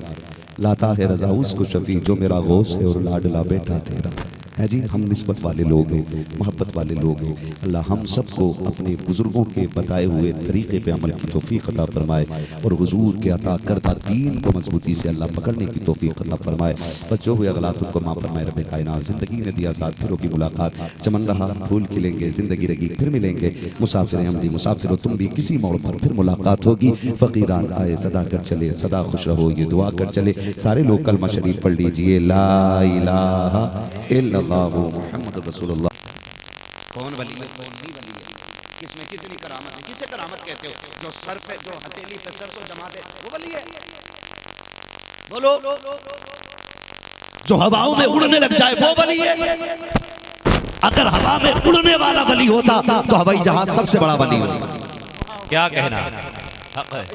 लाता है रजा उसको शफी जो मेरा गौस है और लाडला बेटा तेरा है जी। हम निस्बत वाले लोग हैं, मोहब्बत वाले लोग हैं। अल्लाह हम सबको अपने बुजुर्गों के बताए हुए तरीके पे अमल की तौफीक अता फरमाए और हुजूर के अता करदा दीन को मजबूती से अल्लाह पकड़ने की तौफीक अता फरमाए। बच्चों हुए अगलात उनको माफ़ फरमाए रब कायनात। ज़िंदगी ने दिया साथ फिर होगी मुलाकात, चमन रहा फूल खिलेंगे, ज़िंदगी रही फिर मिलेंगे। मुसाफिर अमदी मुसाफिर हो तुम भी, किसी मोड़ पर फिर मुलाकात होगी। फ़कीरान आए सदा कर चले, सदा खुश रहो ये दुआ कर चले। सारे लोग कलमा शरीफ पढ़ लीजिए, ला इलाहा इल्लल्लाह मुहम्मद रसूलुल्लाह। कौन वली है, कौन नहीं वली है, किसमें कितनी करामत है? किसे करामत कहते हो? जो सर पे, जो हथेली पे सरसों जमा दे वो वली है? बोलो। जो हवाओं में उड़ने लग जाए वो वली है। अगर हवा में उड़ने वाला वली होता तो हवाई जहाज सबसे बड़ा वली होता। क्या कहना?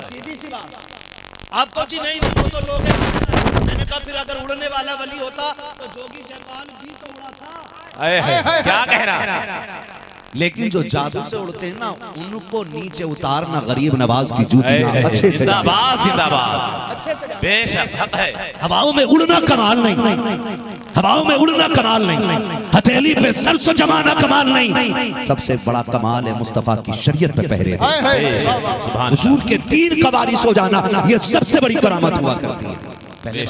सीधी सी बात। आपको जी नहीं वो तो लोग हैं। मैंने कहा फिर अगर उड़ने वाला वली होता तो जोगी जयपाल भी तो उड़ा था। क्या कहना? लेकिन जो जादू से उड़ते हैं ना उनको नीचे उतारना गरीब नवाज की जूतियां अच्छे से। जिंदाबाद जिंदाबाद, बेशक हक है। हवाओं में उड़ना कमाल नहीं, हवाओं में उड़ना कमाल नहीं, हथेली पे सरसों जमाना कमाल नहीं। सबसे बड़ा कमाल है मुस्तफा की शरीयत पे पहरे थे, हुजूर के दीन का वारिस हो जाना, ये सबसे बड़ी करामत हुआ करती है। पहले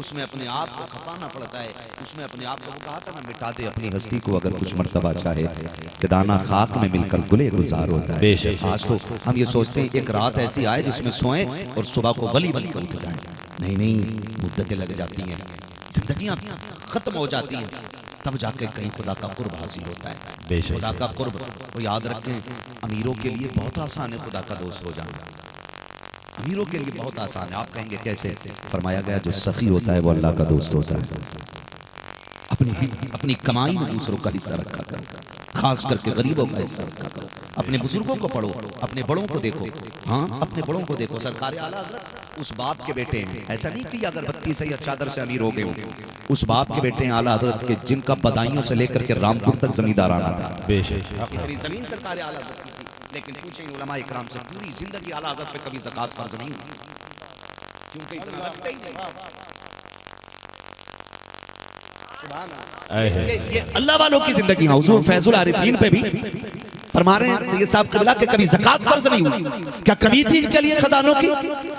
उसमें अपने आप को खपाना पड़ता है, उसमें अपने आप को, वो कहा था ना, मिटा दे अपनी हस्ती को अगर कुछ मर्तबा चाहे, कि दाना खाक में मिलकर गुले गुलजार होता है। आज तो हम ये सोचते हैं एक रात ऐसी आए जिसमें सोएं और सुबह को वली बनकर उठ जाए। नहीं नहीं, मुद्दतें लग जाती हैं, जिंदगियां खत्म हो जाती हैं, तब जाके कहीं खुदा का कुर्ब हासिल होता है। खुदा का कुर्ब वो याद रखें, अमीरों के लिए बहुत आसान है खुदा का दोस्त हो जाना। अमीरों के लिए बहुत आसान है। आप कहेंगे कैसे? फरमाया गया जो सखी होता है वो अल्लाह का दोस्त होता है। अपनी कमाई में दूसरों का हिस्सा रखा करो, खास करके गरीबों का हिस्सा रखा करो। अपने बुजुर्गों को पढ़ो, अपने बड़ों को देखो। हाँ, अपने बड़ों को देखो। सरकार आला हज़रत उस बाप के बेटे हैं, ऐसा नहीं कि अगरबत्ती से या चादर से अमीर हो गए हो। उस बाप के बेटे हैं आला हज़रत के जिनका बदायूं से लेकर के रामपुर तक जमींदाराना था। इतनी जमीन सरकार आला हज़रत की थी, लेकिन पूछें उलमा इकराम से, पूरी जिंदगी आला हज़रत पे कभी ज़कात फर्ज नहीं हुई, क्योंकि इतना रखते ही नहीं। ये अल्लाह वालों की जिंदगी। हुजूर फैजुल आरिफीन पे भी फरमा रहे हैं सैयद साहब क़िबला के कभी ज़कात फर्ज नहीं हुई। क्या कमी थी इनके लिए खजानों की?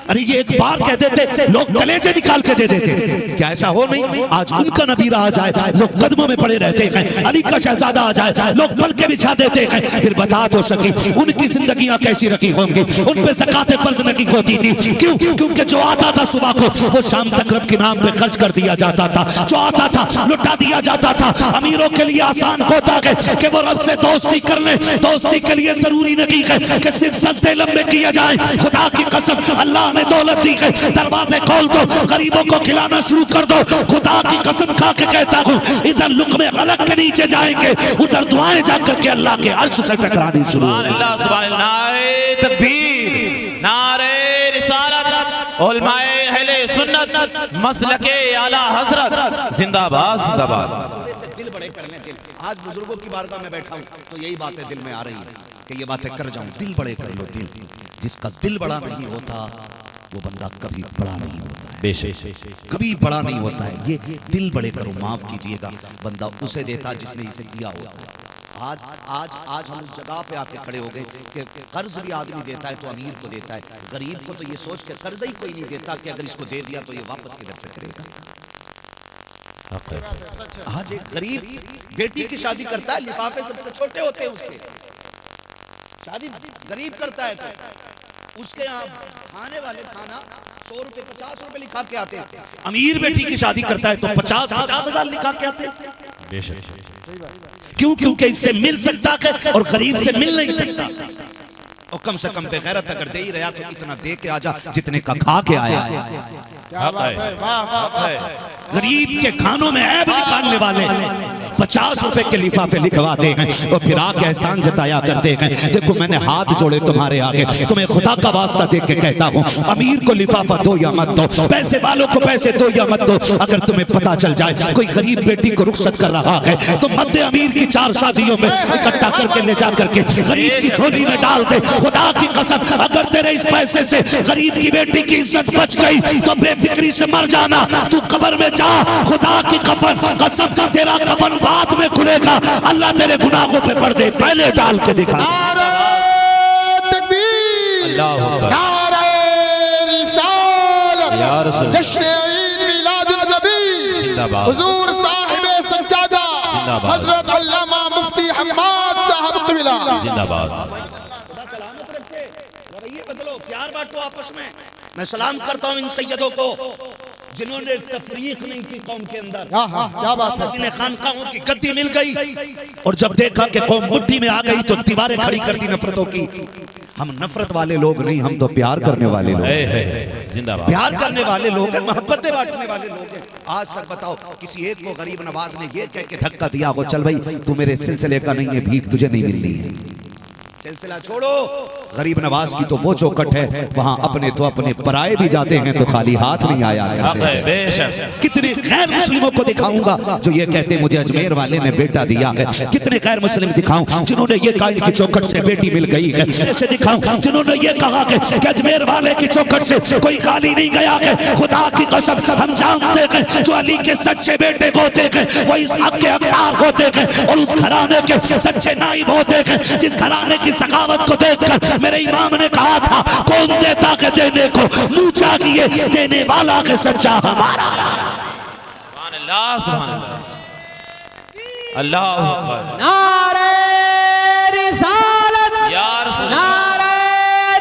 अरे ये एक बार कह देते लोग कलेजे निकाल के दे देते। क्या ऐसा हो नहीं? आज उनका नबी आ जाए लोग कदमों में पड़े रहते हैं, अली का शहजादा आ जाए लोग पल के बिछा देते हैं। फिर बता तो सकी उनकी जिंदगियां कैसी रखी होंगी, उन पे ज़कात फर्ज नहीं होती थी। क्यों? क्योंकि जो आता था सुबह को वो शाम तक रब के नाम पे खर्च कर दिया जाता था, जो आता था लुटा दिया जाता था। अमीरों के लिए आसान होता है कि वो रब से दोस्ती कर ले। दोस्ती के लिए जरूरी नहीं है कि सिर्फ सस्ते लंबे किए जाए। खुदा की कसम अल्लाह ने दौलत दी है, दरवाजे खोल दो, गरीबों को खिलाना शुरू कर दो। खुदा की कसम खा के कहता हूँ, इधर लुक़मे हलक के नीचे जाएंगे, उधर दुआएं जाकर के अल्लाह के अर्श से टकरानी शुरू। नारे तकबीर, नारे रिसालत, उलमाए अहले सुन्नत, मसलके आला हजरत, जिंदाबाद जिंदाबाद। दिल बड़े करने दिल। आज बुजुर्गों की बारगाह में बैठा हूँ तो यही बातें दिल में आ रही है कि ये बातें कर जाऊं। दिल बड़े कर लो। दिल जिसका दिल बड़ा नहीं होता वो बंदा कभी बड़ा नहीं होता है, बेशक कभी बड़ा नहीं होता है। ये दिल बड़े करो, माफ कीजिएगा, बंदा उसे देता जिसने इसे दिया होता। आज आज आज हम उस जगह पे आके खड़े हो गए कि कर्ज भी आदमी देता है तो अमीर को देता है, गरीब को तो ये सोच के कर्ज ही कोई नहीं देता कि अगर इसको दे दिया तो ये वापस किधर से करेगा। आज एक गरीब बेटी की शादी करता है, लिफाफे सबसे छोटे होते हैं उसके, शादी गरीब करता है तो उसके यहाँ खाने वाले खाना 100 रुपए 50 रुपए लिखा के आते हैं। अमीर बेटी की शादी करता है तो 50,000 लिखा के आते हैं। क्यों? क्योंकि इससे मिल सकता है और गरीब से मिल नहीं सकता। और कम से कम बेगैरत अगर दे ही रहा तो इतना दे के आजा जितने का खा के आया। गरीब के खानों में ऐब निकालने वाले 50 रुपए के लिफाफे लिखवाते हैं और फिर आके एहसान जताया करते हैं। देखो मैंने हाथ जोड़े तुम्हारे आगे, तुम्हें खुदा का वास्ता दे के कहता हूँ, अमीर को लिफाफा दो या मत दो, पैसे वालों को पैसे दो या मत दो, अगर तुम्हें पता चल जाए कोई गरीब बेटी को रुखसत कर रहा है तो मध्य अमीर की 4 शादियों में इकट्ठा करके ले जा करके गरीब की झोली में डाल दे। खुदा की कसम, अगर तेरे इस पैसे से गरीब की बेटी की इज्जत बच गई तो बेफिक्री से मर जाना। तू कब्र में जा, खुदा की कसम तेरा कफन बाद में खुलेगा। अल्लाह तेरे गुनाहों पे पर्दे पहले डाल के दिखा। नारे तकबीर, अल्लाह अकबर, नारे रिसालत, या रसूल, जश्न ईद मिलादुन नबी, जिंदाबाद, हुजूर साहिब सज्जादा, जिंदाबाद, हजरत अल्लामा मुफ्ती हम्माद साहब क़िबला, जिंदाबाद। खुदा सलामत रखे, रवैये बदलो, प्यार बांटो आपस में। मैं सलाम करता हूँ इन सैयदों को जिन्होंने तफरीक नहीं की कौम के अंदर। क्या बात है। जिन्हें खानकाहों की गद्दी मिल गई और जब देखा कि कौम मुट्ठी में आ गई तो दीवारें खड़ी कर दी नफरतों की। हम नफरत वाले लोग नहीं, हम तो प्यार करने वाले लोग, जिंदाबाद, प्यार करने वाले लोग हैं, मोहब्बतें बांटने वाले लोग हैं। आज तक बताओ किसी एक को गरीब नवाज ने ये कह के धक्का दिया हो, चल भाई तू मेरे सिलसिले का नहीं है, भीख तुझे नहीं मिलनी है। सिलसिला छोड़ो, गरीब नवाज की तो वो चौखट है, वहां अपने तो अपने पराए भी जाते हैं तो खाली हाथ नहीं आया करते हैं। बेशक कितने गैर मुस्लिमों को दिखाऊंगा जो ये कहते मुझे अजमेर वाले ने बेटा दिया है, कितने गैर मुस्लिम दिखाऊं जिन्होंने ये कहा इनकी चौखट से बेटी मिल गई है, ऐसे दिखाऊं जिन्होंने ये कहा कि अजमेर वाले की चौखट से कोई खाली नहीं गया है। खुदा की कसम हम जानते हैं जो अली के सच्चे बेटे होते हैं वो इस हक के हकदार होते हैं और उस घराने के सच्चे नाइब होते हैं जिस घराने की सखावत को देखकर मेरे इमाम ने कहा था कौन देता है देने को, मुंह चाहिए देने वाला के सच्चा हमारा। सुभान अल्लाह, सुभान अल्लाह, अल्लाह अकबर। नारे रिसालत, या रसूल, नारे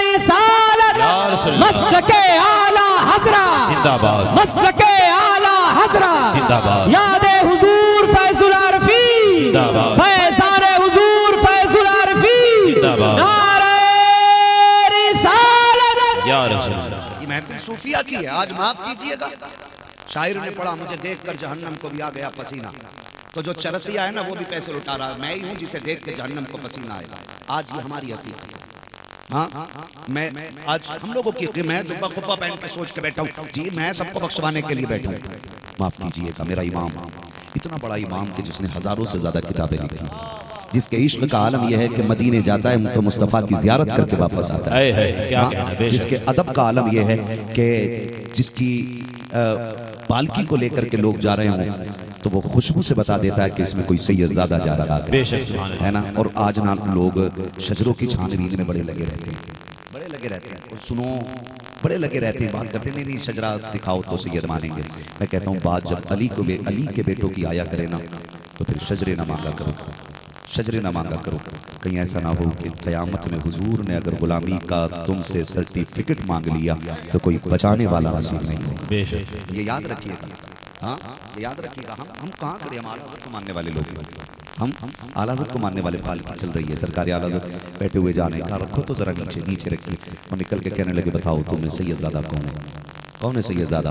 रिसालत, या रसूल, मसलके आला हजरा, जिंदाबाद, मसलके आला हजरा, जिंदाबाद, यादे हुजूर फैजुल आरफी, जिंदाबाद, फैजाने हुजूर फैजुल आरफी, जिंदाबाद, नारे रिसालत। या रसूल। ये महफिल सूफिया की है, आज माफ कीजिएगा। शायर ने पढ़ा मुझे देखकर जहन्नम को भी आ गया पसीना, तो जो चरसिया है ना वो भी पैसे लुटा रहा है। मैं ही हूँ जिसे देख के जहन्नम को पसीना आएगा। आज ये हमारी हकीकत है। हाँ, मैं आज हम लोगों की, मैं जुब्बा खुब्बा पहन के सोच के बैठा हूँ जी मैं सबको बख्शवाने के लिए बैठा हूँ। माफ कीजिएगा, मेरा इमाम इतना बड़ा इमाम कि जिसने हजारों से ज्यादा किताबें लिखी, जिसके इश्क का आलम यह है कि मदीने जाता है तो मुस्तफ़ा की जियारत करके वापस आता है। क्या कहना, बेशक। जिसके अदब का आलम यह है कि जिसकी पालकी को लेकर के लोग जा रहे हों तो वो खुशबू से बता देता है कि इसमें कोई सैयदजादा जा रहा है, बेशक, सुभान अल्लाह, है ना। और आज ना लोग शजरों की छानबीन में बड़े लगे रहते हैं, बड़े लगे रहते हैं और सुनो बड़े लगे रहते हैं, बात करते नहीं शजरा दिखाओ तो सैयद मानेंगे। मैं कहता हूँ बात जब अली के बेटों की आया करे ना तो फिर शजरे ना मांगा करो, शजरे ना मांगा करो। कहीं ऐसा ना हो कि क़यामत में हुजूर ने अगर गुलामी का तुमसे सर्टिफिकेट मांग लिया तो कोई बचाने वाला नसीब नहीं हो। बेशक, ये याद रखिएगा, हाँ ये याद रखिएगा। हम कहाँ खड़े, हम आला हज़रत को मानने वाले लोग, हम आला हज़रत को मानने वाले। पालकी चल रही है, सरकारी आला हज़रत बैठे हुए जाने का, रखो तो जरा नीचे नीचे रखिए। और निकल के कहने लगे बताओ तुम्हें सैयदजादा कौन है, कौन है सैयदजादा?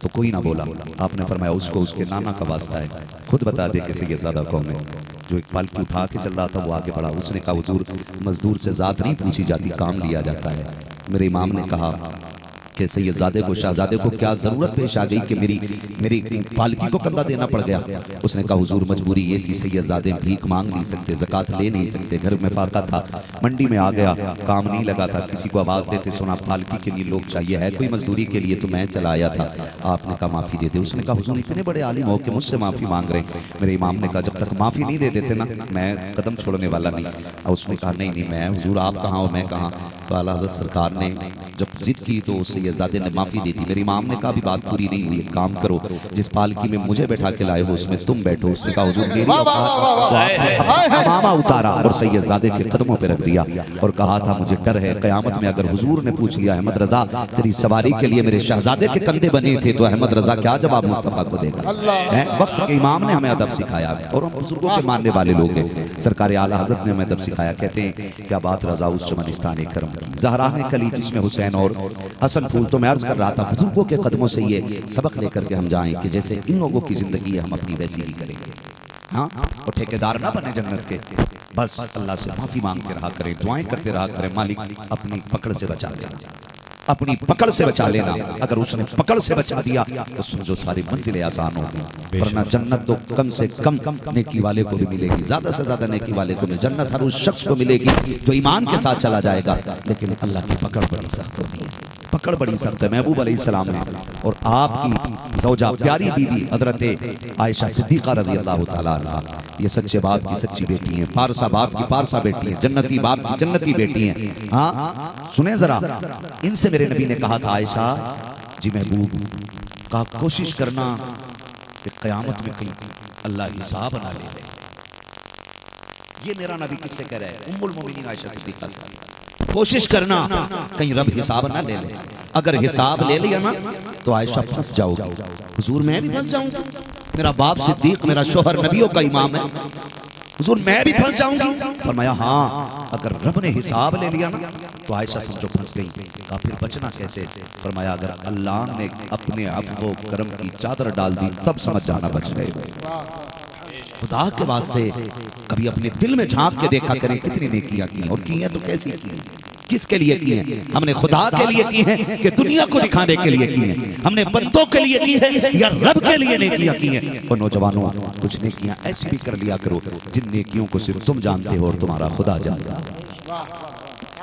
तो कोई ना बोला। आपने फरमाया उसको उसके नाना का वास्ता है, खुद बता दे कि सैयदजादा कौन है। जो एक पालकी उठा के चल रहा था वो आगे बढ़ा, उसने कहा हुजूर मजदूर से जात नहीं पूछी जाती, काम लिया जाता है। मेरे इमाम ने कहा कि सैयदजादे को, शहजादे को क्या जरूरत पेश आ गई कि मेरी पालकी को कंधा देना पड़ गया। उसने कहा हुजूर मजबूरी ये थी, सैयदजादे भीख मांग नहीं सकते, ज़कात ले नहीं सकते, घर में फाका था, मंडी में आ गया, काम नहीं लगा था, किसी को आवाज़ देते सुना पालकी के लिए लोग चाहिए, है कोई मजदूरी के लिए, तो मैं चला आया था, आपने कहा माफ़ी दे दे। उसने कहा हुजूर इतने बड़े आलिम हो के मुझसे माफ़ी मांग रहे हैं। मेरे इमाम ने कहा जब तक माफ़ी नहीं दे देते ना मैं कदम छोड़ने वाला नहीं। और उसने कहा नहीं नहीं मैं हुजूर आप कहाँ हो मैं कहाँ। तो आला हज़रत सरकार ने जब जिद की तो सैयदजादे ने माफ़ी दी थी। मेरे इमाम ने कहा अभी बात पूरी नहीं हुई, काम करो, जिस पालकी में मुझे बैठा के लाए हो उसमें तुम बैठो। उसने कहा हुजूर मेरी अमामा उतारा और सैयदजादे के कदमों पे रख दिया और कहा था मुझे डर है क़यामत में अगर हुजूर ने पूछ लिया अहमद रजा तेरी सवारी के लिए मेरे शहजादे के कंधे बने थे तो अहमद रजा क्या जवाब मुस्तफ़ा को देगा। वक्त के इमाम ने हमें अदब सिखाया और हम बुजुर्गों के मानने वाले लोग हैं। सरकार आला हज़रत ने हमें अदब सिखाया। कहते हैं क्या बात रजा उस चमनिस्तान करम की, ज़हरा ने कली जिसमें हुसैन और हसन फूल। तो मैं अर्ज कर रहा था बुजुर्गों के कदमों से ये सबक लेकर के हम जाएं कि जैसे इन लोगों की जिंदगी है हम अपनी वैसी ही करेंगे। हाँ, और ठेकेदार ना बने जन्नत के। बस अल्लाह से माफी मांगते रहा करें, दुआएं करते रहा करें, मालिक अपनी पकड़ से बचा लेना, अपनी पकड़ से बचा लेना। अगर उसने पकड़ से बचा दिया तो समझो सारी मंजिलें आसान होगी। वरना जन्नत तो कम से कम नेकी वाले को भी मिलेगी, ज्यादा से ज्यादा नेकी वाले को मिलेगी। जन्नत हर उस शख्स को मिलेगी जो ईमान के साथ चला जाएगा। लेकिन अल्लाह की पकड़ बड़ी सख्त होती है, पकड़ बड़ी सख्त है। महबूब अलैहिस्सलाम है और आपकी ज़ौजा प्यारी बीवी हजरत आयशा सिद्दीक़ा रज़ी अल्लाह तआला अन्हा, ये सच्चे बाप की सच्ची बेटी हैं, पारसा बाप की पारसा बेटी हैं, जन्नती बाप की जन्नती बेटी हैं। हाँ सुने जरा, इनसे मेरे नबी ने कहा था, आयशा जी महबूब का कोशिश करना कि क़यामत में कहीं अल्लाह हिसाब ना ले ले। ये मेरा नबी किससे कह रहा है? उम्मुल मोमिनीन आयशा सिद्दीक़ा से। कोशिश करना कहीं रब हिसाब ना ले ले। अगर हिसाब ले लिया ना तो आयशा फंस जाओगी। हुजूर मैं भी फंस जाऊंगा, मेरा बाप सिद्दीक, मेरा शोहर नबियों का इमाम है, हुजूर मैं भी फंस जाऊंगी। फरमाया हाँ, अगर रब ने हिसाब ले लिया ना तो आयशा समझो फंस गई। कहा फिर बचना कैसे? फरमाया अगर अल्लाह ने अपने अफ़्व करम की चादर डाल दी तब समझ जाना बच गए। खुदा के वास्ते कभी अपने दिल में झांक के देखा करें कितनी नेकियां की और की हैं तो कैसी की हैं, किसके लिए की हैं? हमने खुदा के लिए की हैं कि दुनिया को दिखाने के लिए की हैं? हमने बंदों के लिए की है या रब के लिए नेकियां की हैं? और नौजवानों, कुछ नेकियां ऐसी भी कर लिया करो जिन नेकियों को सिर्फ तुम जानते हो और तुम्हारा खुदा जानता है।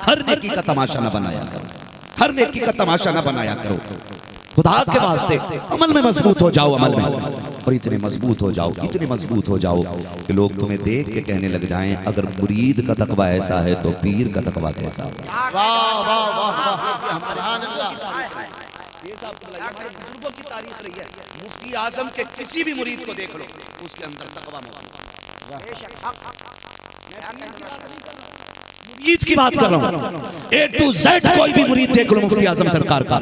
हर नेकी का तमाशा न बनाया करो, हर नेकी का तमाशा न बनाया करो। खुदा के वास्ते अमल में मजबूत हो जाओ, अमल में, और इतने मजबूत हो जाओ, इतने मजबूत हो जाओ कि लोग तुम्हें देख के कहने लग जाएं अगर मुरीद का तकवा ऐसा है तो पीर का तकवा कैसा है। बुजुर्गों की तारीफ रही है, मुफ्ती आजम के किसी भी मुरीद को देख लो उसके अंदर तकवा मुरीद की बात कर रहा हूँ। ए टू जेड कोई भी मुरीद देख लो मुफ्ती आजम सरकार का,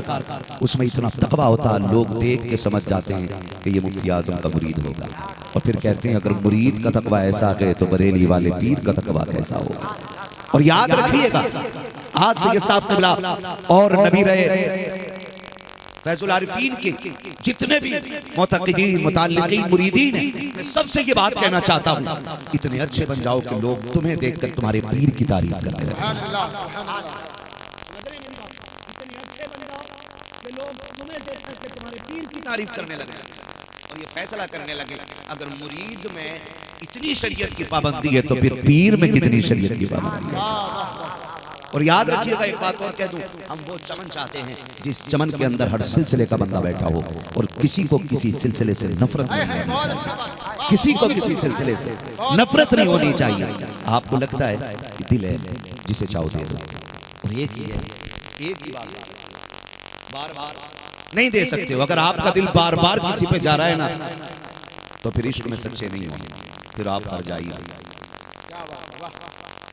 उसमें इतना तकवा होता है, लोग देख के समझ जाते हैं कि ये मुफ्ती आजम का मुरीद होगा। और फिर कहते हैं अगर मुरीद का तकवा ऐसा है तो बरेली वाले पीर का तकवा कैसा होगा। और याद रखिएगा, आज सैयद साहब क़िबला और नबी रहे फैजुल आरिफीन के जितने भी मुतक़िदीन, मुताल्लिक़ीन, मुरीदीन हैं, मैं सबसे ये बात कहना चाहता हूँ, इतने अच्छे बन जाओ कि लोग तुम्हें देखकर तुम्हारे पीर की तारीफ करते रहे। तारीफ करने लगे और ये फैसला करने लगे अगर मुरीद में इतनी शरीयत की पाबंदी है तो फिर पीर में कितनी शरीयत की पाबंदी है। और याद रखिएगा, एक बात और कह दूं, हम वो चमन चाहते हैं जिस चमन के अंदर हर सिलसिले का बंदा बैठा हो और किसी को किसी सिलसिले से नफरत नहीं, किसी को किसी सिलसिले से नफरत नहीं होनी चाहिए। आपको लगता है कि दिल है जिसे चाहो दे दो, और एक ही है, एक ही बार बार नहीं दे सकते हो। अगर आपका दिल बार बार किसी पे जा रहा है ना तो फिर इश्क में सच्चे नहीं हो, फिर आप हार जाइए।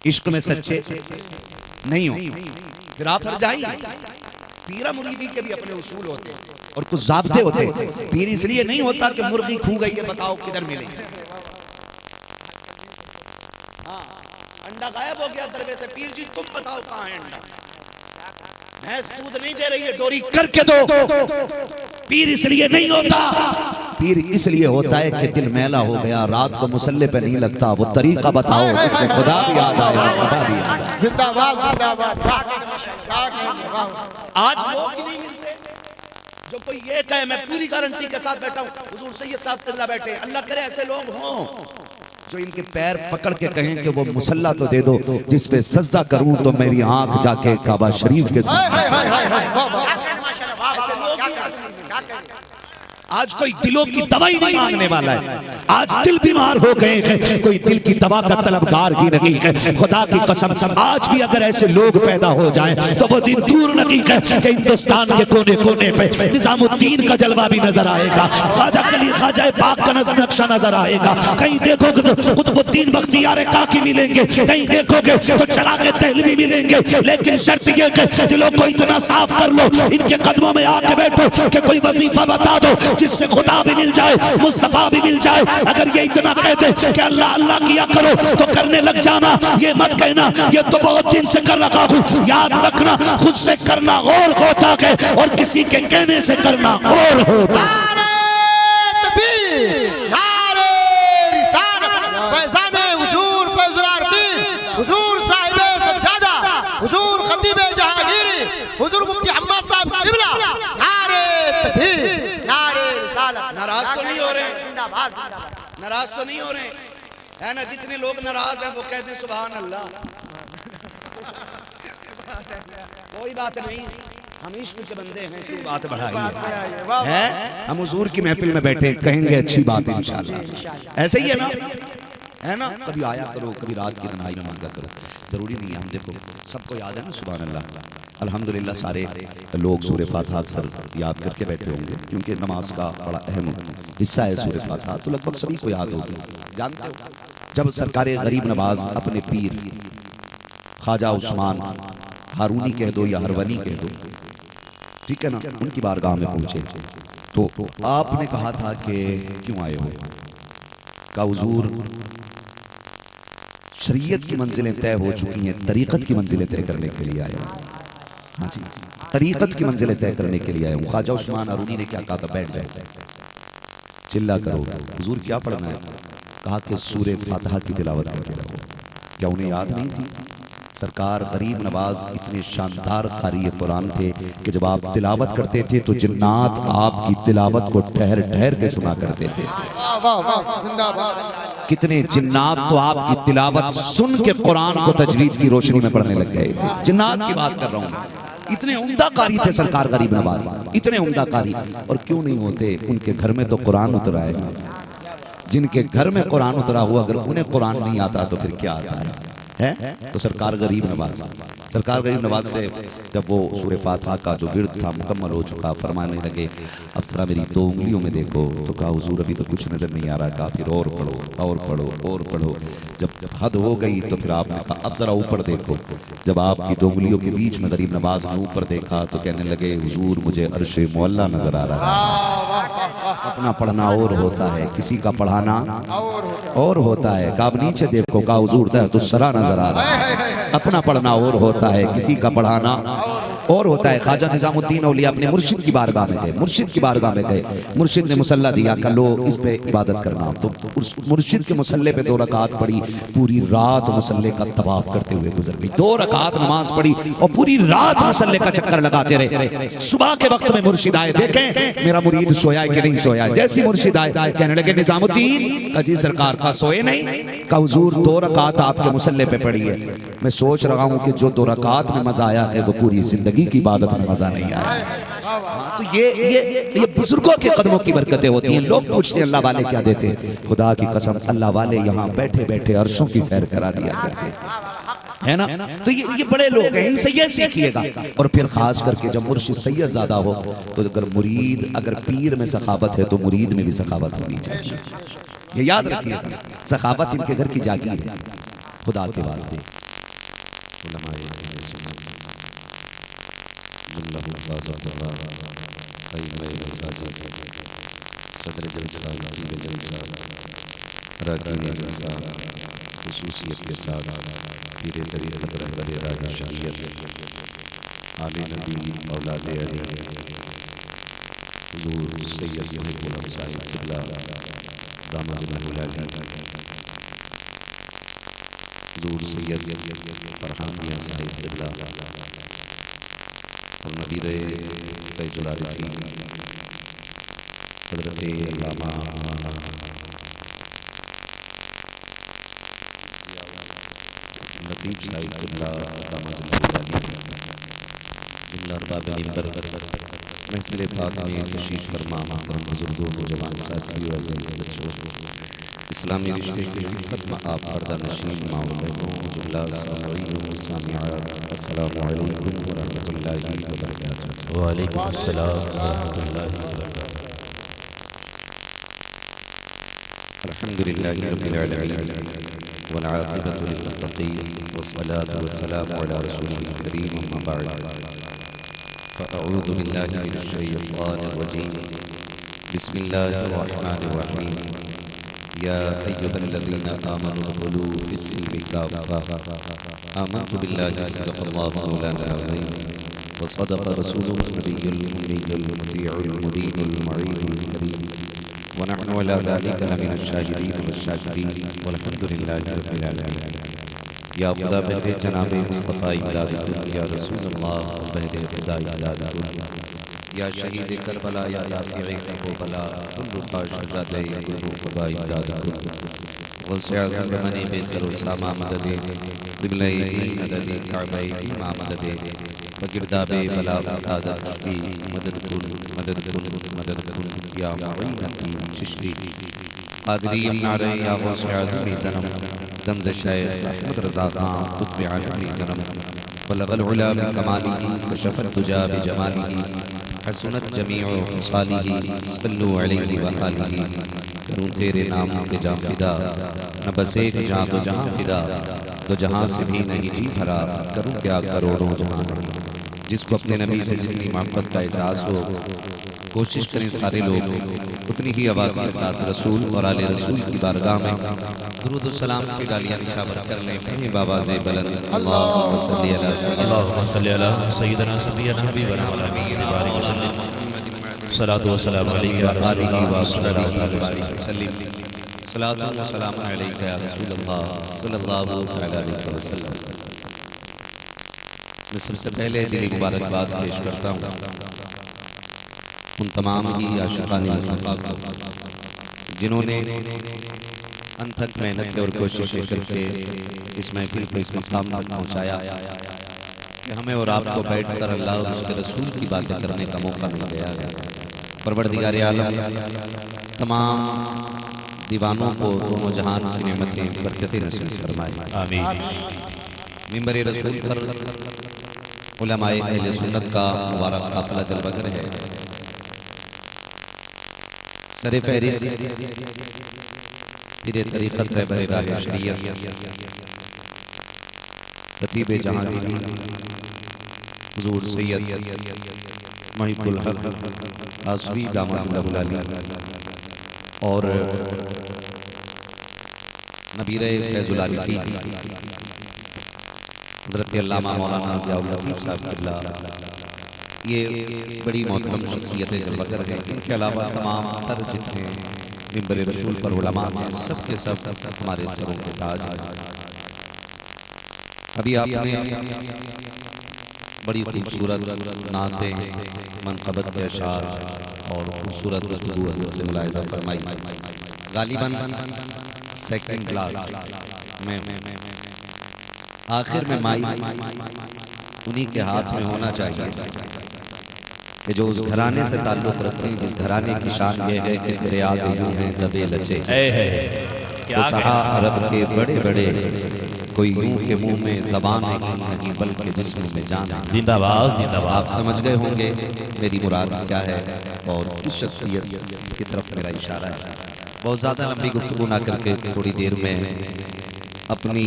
इश्क में सच्चे नहीं हो फिर आप हार जाइए। पीरा मुरीदी के भी अपने उसूल होते हैं और कुछ ज़ाब्ते होते हैं। पीर इसलिए नहीं होता कि मुर्गी खू गई है, बताओ किधर मिलेगी। हाँ, अंडा गायब हो गया दरबे से, पीर जी तुम बताओ कहाँ है अंडा। भैंस दूध नहीं दे रही है, डोरी करके दो। पीर इसलिए नहीं होता, पीर इसलिए होता है कि दिल मैला हो गया, रात को मुसल्ले पे नहीं लगता। वो तरीका बताओ जिससे खुदा भी याद आए, मुस्तफा भी याद आए। जिंदाबाद जिंदाबाद। आज लोग ही नहीं मिलते जो कोई ये कहे, मैं पूरी गारंटी के साथ बैठा हूँ, हुजूर सैयद साहब क़िबला बैठे, अल्लाह करे ऐसे लोग हों जो इनके पैर पकड़ के कहें कि वो मुसल्ला तो दे दो जिस पे सजदा करूं तो मेरी आंख जाके काबा शरीफ के आज कोई दिलों की दवाई नहीं मांगने वाला है। आज दिल बीमार हो गए हैं, कोई दिल की दवा का तलबगार ही नहीं है। खुदा की कसम, आज भी अगर ऐसे लोग पैदा हो जाएं तो वो दिन दूर नहीं है कि हिंदुस्तान के कोने कोने पे निजामुद्दीन का जलवा भी नजर आएगा, ख्वाजा कली ख्वाजा पाक का नक्शा नजर आएगा। कहीं देखोगे तो कुतुबुद्दीन बख्तियार काकी मिलेंगे, कहीं देखोगे तो चरागे दहलवी मिलेंगे। लेकिन शर्त ये कि दिलों को इतना साफ कर लो, इनके कदमों में आके बैठो कि कोई वजीफा बता दो जिससे खुदा भी मिल जाए, मुस्तफा भी मिल जाए। अगर ये इतना कहते कि अल्लाह अल्लाह किया करो तो करने लग जाना, ये मत कहना ये तो बहुत दिन से कर रखा हूँ। याद रखना, खुद से करना और होता है और किसी के कहने से करना और होता। हम्माद साहब किबला, नारे तकबीर, नारे रिसालत। नाराज तो नहीं हो रहे, जिंदाबाद जिंदाबाद। नाराज तो नहीं हो रहे है ना। जितने लोग नाराज हैं वो कहते हैं सुभान अल्लाह। कोई बात नहीं, हम इश्क के बंदे हैं, क्यों बात बढ़ाई है। हम हुजूर की महफिल में बैठे कहेंगे अच्छी बात इंशाअल्लाह। ऐसे ही है ना। कभी आया करो, कभी रात की तन्हाई में मांगा करो, जरूरी नहीं है। हम देखो सबको याद है ना सुभान अल्लाह। अल्हम्दुलिल्लाह सारे लोग सूरह फातिहा अक्सर याद करके बैठे होंगे, क्योंकि नमाज का बड़ा अहम हिस्सा है सूरह फातिहा, तो लगभग सभी को याद होगी। जानते हो जब सरकार गरीब नवाज अपने पीर ख्वाजा उस्मान हारूनी कह दो या हरवनी कह दो, ठीक है ना, उनकी बारगाह में पहुंचे तो आपने कहा था कि क्यों आए हो। का हुजूर शरीयत की मंजिलें तय हो चुकी हैं, तरीक़त की मंजिलें तय करने के लिए आए हूँ। हाँ जी, तरीक़त की मंजिलें तय करने के लिए आए हूँ। ख्वाजा उस्मान हारूनी ने क्या कहा था, बैठ जाए, चिल्ला करो। हुजूर क्या पढ़ना है, कहा कि सूरह फातिहा की तिलावत करते रहो। क्या उन्हें याद नहीं थी सरकार गरीब नवाज इतने शानदार कारी कुरान थे कि जब आप तिलावत करते थे तो जिन्नात आपकी तिलावत को ठहर ठहर के सुना करते थे। वाह वाह वाह, जिंदाबाद। कितने जिन्नात तो आपकी तिलावत सुन के कुरान को तजवीद की रोशनी में पढ़ने लग गए थे। जिन्नात की बात कर रहा हूँ, इतने उम्दा कारी थे सरकार गरीब नवाज, इतने उम्दा कारी। और क्यों नहीं होते, उनके घर में तो कुरान उतरा है। जिनके घर में कुरान उतरा हुआ, अगर उन्हें कुरान नहीं आता तो फिर क्या आता है। तो सरकार गरीब नवाज से जब वो सूरह फातिहा का जो विर्द था मुकम्मल हो चुका, फरमाने लगे अब जरा मेरी 2 उंगलियों में देखो। तो कहा हुजूर अभी तो कुछ नजर नहीं आ रहा। कहा फिर और पढ़ो और पढ़ो और पढ़ो। जब हद हो गई तो फिर आपने कहा अब जरा ऊपर देखो। जब आपकी 2 उंगलियों के बीच में गरीब नवाज ने ऊपर देखा तो कहने लगे हुजूर मुझे अर्शे मुअल्ला नजर आ रहा है। अपना पढ़ना और होता है, किसी का पढ़ाना और होता है। कहा अब नीचे देखो। कहा हुजूर तो सरा नजर आ रहा है। अपना पढ़ना और होता है, किसी का पढ़ाना और होता है। ख्वाजा निजामुद्दीन औलिया अपने मुर्शिद की बारगाह में गए, मुर्शिद ने मुसल्ला दिया, कहा लो इस पे इबादत करना। तो मुर्शिद के मुसल्ले पे 2 रकात पढ़ी, पूरी रात मुसल्ले का तवाफ करते हुए गुजर गई। 2 रकात नमाज पढ़ी और पूरी रात मुसल्ले का चक्कर लगाते रहे। सुबह के वक्त में मुर्शिद आए, देखें मेरा मुरीद सोया है कि नहीं सोया है। जैसी मुर्शिद आए कहने लगे निजामुद्दीन। का जी सरकार, का सोए नहीं। का हुजूर 2 रकात आपके मुसल्ले पे पड़ी है, मैं सोच रहा हूँ कि जो 2 रकात में मजा आया है वो पूरी जिंदगी की इबादत में मजा नहीं आया। तो ये बुजुर्गों के कदमों की बरकतें होती हैं। लोग पूछते हैं अल्लाह वाले क्या देते, खुदा की कसम अल्लाह वाले यहाँ बैठे बैठे अर्शों की सैर करा दिया करते है ना। तो ये बड़े लोग हैं, इनसे ये सीखिएगा। और फिर खास करके जब मुर्शिद सैयद ज़्यादा हो तो अगर पीर में सखावत है तो मुरीद में भी सखावत होनी चाहिए। ये याद रखिएगा, सखावत इनके घर की जागीर है। खुदा के वास्ते खुसूसियत के साथ पीरे तरीक़त रहबरे राह शरीयत आले नबी औलादे अली हुजूर सैयद मुहिब्बुल अंसारी क़िबला दामद हुजूर सैयद फरहान मियां साहिब क़िबला और नबीर फैज़ुल आरिफ़ीन हज़रत अल्लामा लतीफ़ साहिब क़िबला महफ़िल पाक में तशरीफ़ फरमा मोहतरम बुज़ुर्गों नौजवान साथियों अज़ीज़ बच्चों, इस्लामी रिश्ते के खत्म आप पर्दा नशीन माओ जुमला सामीईन सामिआत अस्सलामु अलैकुम व रहमतुल्लाहि व बरकातुहू। व अलैकुम अस्सलाम व रहमतुल्लाहि व बरकातुहू। अल्हम्दुलिल्लाहि रब्बिल आलमीन वल आक़िबतु लिल मुत्तक़ीन वस्सलातु वस्सलामु अला रसूलिल करीम अम्मा बअद। फ़अऊज़ु बिल्लाहि मिनश शैतानिर रजीम। बिस्मिल्लाहिर रहमानिर रहीम। या अय्युहल्लज़ीना आमनू उदख़ुलू फ़िस्सिल्मि काफ़्फ़ा। आमन्तु बिल्लाहि सदक़ल्लाहु मौलाना अज़ीम व सदक़ रसूलुहुन नबियुल उम्मियुल मुतीउल मुबीनुल मुईनुल करीम व नहनु अला ज़ालिका लमिनश शाहिदीन वश शाकिरीन वल्हम्दुलिल्लाहि रब्बिल आलमीन। या खुदा मेरे जनाब मुस्तफ़ा इमदाद या रसूल अल्लाह बहरे खुदा इमदाद या शहीद करबला या राफ़िए करबला कुल्लु ख़ाशज़ादे कुल्लु खुदा इमदाद गौसे आज़म ज़माने बेसर उसामा मददे क़िबले मददे काबे इमाम मददे वगिरदाबे बला क़ादत की मदद कुल या मुईनती चिश्ती क़ादरी नारे या गौसे आज़म ज़नम दमज़ शेख अहमद रज़ा खान कुत्ब आलमी ज़नम बलगल उला बिकमालिही कशफ़त तुजा बिजमालिही हसनत जमीउ ख़िसालिही सल्लु अलैहि व आलिही करूं तेरे नाम पे जां फिदा न बस एक जां तो जहां फिदा तो जहां से भी नहीं जी भरा करूं क्या करोड़ों जहां नहीं। जिसको अपने नबी से जितनी मोहब्बत का एहसास हो कोशिश करें सारे लोग उतनी ही आवाज़ के साथ रसूल और आले रसूल की बारगाह में दुरूद व सलाम की डालियां निछावर कर लें। पढ़ें बाबाज़े बुलंद अल्लाहुम्मा सल्ली अला सय्यिदना सफियना हबीबना व नबीना बारिक वसल्लम सलातु व सलाम अलैका या सलातु व सलाम अलैका या रसूल अल्लाह सल्लल्लाहु अलैहि वसल्लम। मैं सबसे पहले दिली मुबारकबाद पेश करता हूँ उन तमाम ही आशिक़ान मुस्तफ़ा को जिन्होंने अनथक मेहनत और कोशिशें करके इस महफिल को इस मकाम तक पहुँचाया कि हमें और आपको बैठकर अल्लाह और उसके रसूल की बातें करने का मौका मिल गया है। परवरदिगार आलम तमाम दीवानों को दोनों जहान की नेमतें बरकतें नसीब फरमाए आमीन। मिंबर रसूल पर उलमाए अहले सुन्नत का मुबारक काफिला जलवगर है। सरे फहरिस्त पीरे तरीक़त रहबर राह शरीयत खतीब जहांगीरी हुज़ूर सैयद मुहिब्बुल हक़ आसवी दामद अली और नबीर फैज़ुल आरिफ़ीन हज़रत अल्लामा मौलाना ज़ियाउल लतीफ़ साहब क़िबला ये बड़ी मोहतरम शख्सियतें जलवगर हैं। इनके अलावा तमाम तर जितने मिंबर रसूल पर उलमा हैं सब के सब हमारे सिरों के ताज हैं। अभी आपने बड़ी खूबसूरत नातें मनक़बत के अशार और खूबसूरत गुफ्तगू से मुलाहिज़ा फरमाई। गालिबन सेकंड क्लास में आखिर में माई उन्हीं के हाथ में होना चाहिए कि जो उस घराने से ताल्लुक़ रखते हैं जिस घराने की शान ये है कि तेरे आगे यूं हैं दबे लचे तो सहा अरब के बड़े बड़े कोई यूं के मुंह में ज़बान नहीं बल्कि जिस्म में जान। जिंदाबाद जिंदाबाद। आप समझ गए होंगे मेरी मुराद क्या है और किस शख्सियत की तरफ मेरा इशारा है। बहुत ज़्यादा लंबी गुफ्तगू ना करके थोड़ी देर में अपनी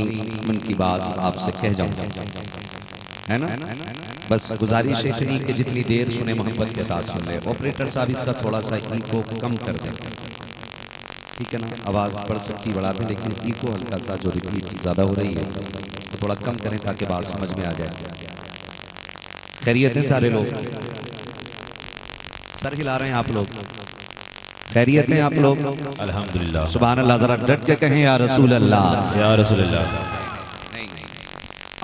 मन की बात आपसे कह जाऊंगा, है ना। बस गुजारिश इतनी कि जितनी देर सुने मोहब्बत के साथ सुन ले। ऑपरेटर साहब इसका थोड़ा सा इको कम कर दें, ठीक है ना। आवाज़ बढ़ सकती बढ़ा दें लेकिन इको हल्का सा जो रिपीट ज़्यादा हो रही है तो थोड़ा कम करें ताकि बात समझ में आ जाए। खैरियत है सारे लोग, सर हिला रहे हैं आप लोग, खैरियत हैं आप लोग अल्हम्दुलिल्लाह सुभान अल्लाह। जरा डट के कहें या रसूल अल्लाह या रसूल अल्लाह।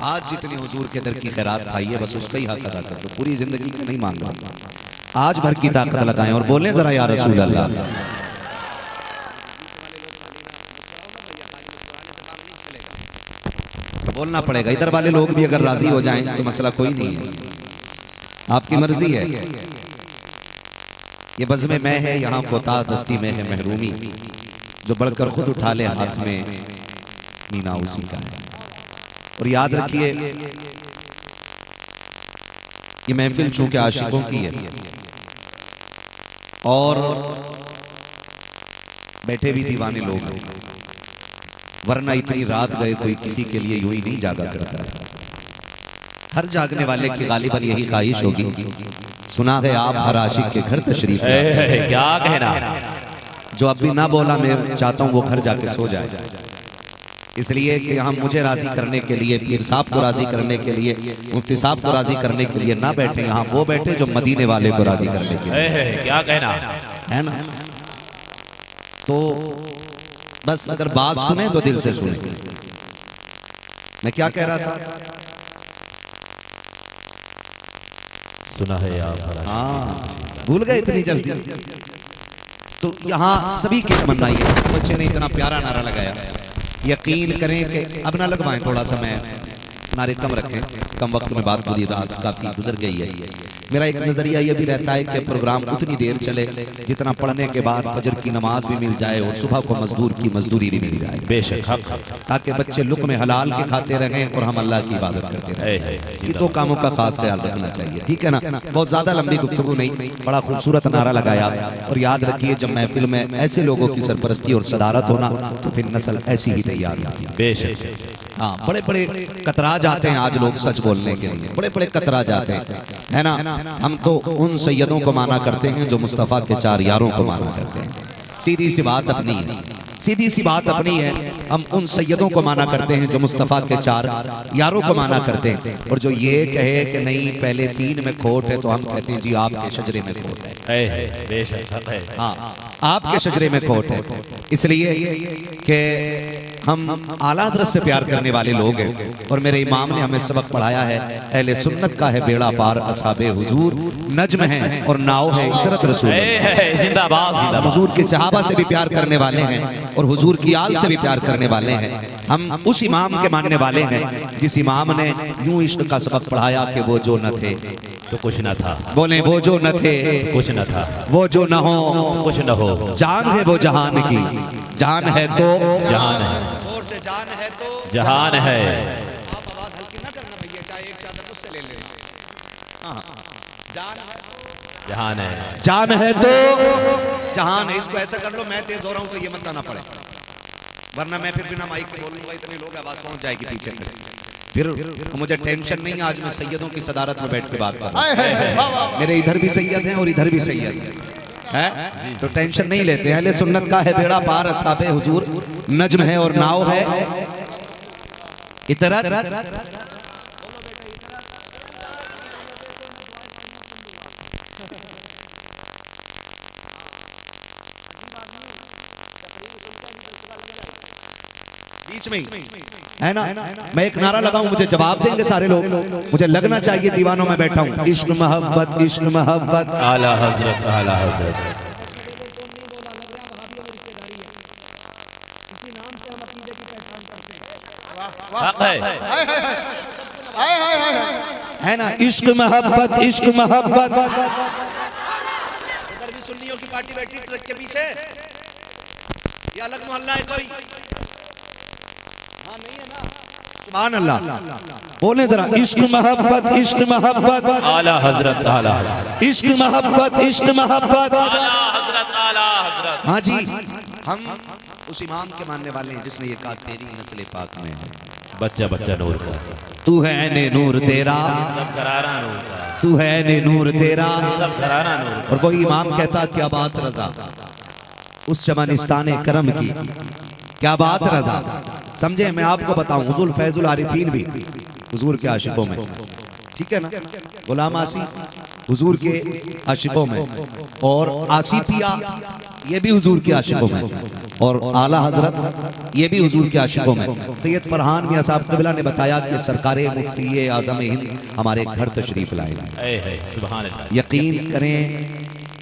आज जितनी हुजूर के दर की खैरात खाई है बस उसका ही हक अदा कर दो, पूरी जिंदगी का नहीं मांगा। आज भर की ताकत लगाएं और बोलें जरा या रसूल अल्लाह। तो बोलना पड़ेगा, इधर वाले लोग भी अगर राजी हो जाएं तो मसला कोई नहीं है, आपकी मर्जी है। ये बज़्म में है यहाँ कोता दस्ती में है महरूमी, जो बढ़कर खुद उठा ले हाथ में मीना उसी का है। और याद रखिए ये महफिल चूंकि आशिकों की है और बैठे भी दीवाने लोग हैं, वरना इतनी रात गए कोई किसी के लिए यूं ही नहीं जागा करता है। हर जागने वाले की गालिबन यही ख्वाहिश होगी, सुना है आप हर आशिक के घर तशरीफ लाए। क्या कहना, जो अब भी ना बोला मैं चाहता हूं वो घर जाके सो जाए, इसलिए कि हम मुझे राजी करने के लिए, पीर साहब को राजी करने के लिए, मुफ्ती साहब को राजी करने के लिए ना बैठे, यहाँ वो बैठे जो मदीने वाले को राजी करने के लिए। क्या कहना है ना। तो बस अगर बात सुने तो दिल से सुने, मैं क्या कह रहा था? सुना है आप। हाँ, भूल गए इतनी जल्दी? तो यहाँ सभी की तमन्ना है। इस बच्चे ने इतना प्यारा नारा लगाया, यकीन करें कि अब ना लगवाएं, थोड़ा समय नारे कम रखें, कम वक्त में बात पूरी रात काफी गुजर गई है। मेरा एक नजरिया यह भी रहता है कि प्रोग्राम उतनी देर चले जितना पढ़ने के बाद फजर की नमाज भी मिल जाए और सुबह को मजदूर की मजदूरी भी मिल जाए। बेशक, ताकि बच्चे लुक्मे हलाल के खाते रहें और हम अल्लाह की इबादत करते रहें। ये दो कामों का खास ख्याल रखना चाहिए, ठीक है ना? बहुत ज्यादा लंबी गुफ्तगू नहीं, बड़ा खूबसूरत नारा लगाया। और याद रखिए, जब महफिल में ऐसे लोगों की सरपरस्ती और सदारत होना तो फिर नस्ल ऐसी ही तैयार होती है। बेशक। हाँ, बड़े बड़े कतरा जाते हैं आज लोग सच बोलने के लिए, बड़े बड़े कतरा जाते हैं, है ना? हम तो उन सैयदों को माना करते हैं जो मुस्तफ़ा के 4 यारों को माना करते हैं। सीधी सी बात अपनी है, सीधी सी बात अपनी है। हम उन सैयदों को माना करते हैं जो मुस्तफ़ा के 4 यारों को माना करते हैं। और जो ये कहे कि नहीं पहले 3 में खोट है, तो हम कहते हैं जी आपके शजरे में खोट है। बेशक है। हाँ, आपके शजरे में खोट है। इसलिए कि हम आला हज़रत से प्यार करने वाले लोग हैं। और मेरे इमाम ने हमें सबक पढ़ाया है, अहले सुन्नत का है बेड़ा पार, असहाबे हुजूर नज्म है और नाव है इतरत रसूल। जिंदाबाद, जिंदाबाद। हुजूर के सहाबा से भी प्यार करने वाले हैं और हुजूर की आल से भी प्यार करने वाले हैं। हम उस इमाम के मानने वाले हैं जिस इमाम ने यूं इश्क का सबक पढ़ाया कि वो जो न थे तो कुछ न था। बोले वो जो न थे कुछ न था, वो जो न हो कुछ न हो। जान है वो जहान की, जान है तो जहान है, जोर से जान है तो जहान है। आप आवाज हल्की ना करना भैया, चाहे एक चादर मुझसे ले लेना। हाँ, जान है तो जहान है, जान है तो जहान है। इसको ऐसा कर लो, मैं तेज हो रहा हूँ तो ये मत आना पड़े, वरना मैं फिर बिना माइक के बोलूंगा, इतने लोग आवाज पहुंच जाएगी पीछे फिर मुझे टेंशन नहीं। आज मैं सैयदों की सदारत में बैठ के बात कर रहा हूं। मेरे इधर भी सैयद हैं और इधर भी सैयद है, तो टेंशन नहीं लेते। अहले सुन्नत का है बेड़ा पार, असहाबे हुजूर नज्म है और नाव है इतरत। बीच में है ना, मैं एक नारा लगाऊं, मुझे जवाब देंगे सारे लोग। मुझे लगना चाहिए दीवानों में बैठा हूं। इश्क मोहब्बत, इश्क मोहब्बत। आला हजरत, आला हजरत। है ना, इश्क मोहब्बत, इश्क मोहब्बत। उधर भी सुन्नियों की पार्टी बैठी ट्रक के पीछे, ये अलग मोहल्ला है कोई? हाँ, नहीं है ना? सुभान अल्लाह, बोले जरा, इश्क मोहब्बत, इश्क मोहब्बत। आला हजरत, आला हजरत। इश्क मोहब्बत, इश्क मोहब्बत। आला हजरत, आला हजरत। हाँ जी, हम उस इमाम के मानने वाले हैं जिसने ये कहा तेरी नस्ल पाक में है बच्चा बच्चा नूर का, तू है ने नूर तेरा, सब घराना नूर का, तू है ने नूर तेरा। सब घराना नूर का। और वही इमाम कहता, क्या बात रजा उस चमनिस्तान करम की, क्या बात रजा। समझे, मैं आपको बताऊं, हुजूर फैजुल आरिफीन भी हुजूर के आशिकों में, ठीक है ना? गुलाम आसी हुजूर के आशिकों में, और आसिफिया ये भी हुजूर के आशिकों में, और आला हजरत ये भी हुजूर के आशिकों में। सैयद फरहान मियां साहब क़िबला ने बताया कि सरकारे मुफ्ती आज़म हिंद हमारे घर तशरीफ लाए। सुभान अल्लाह। यकीन करें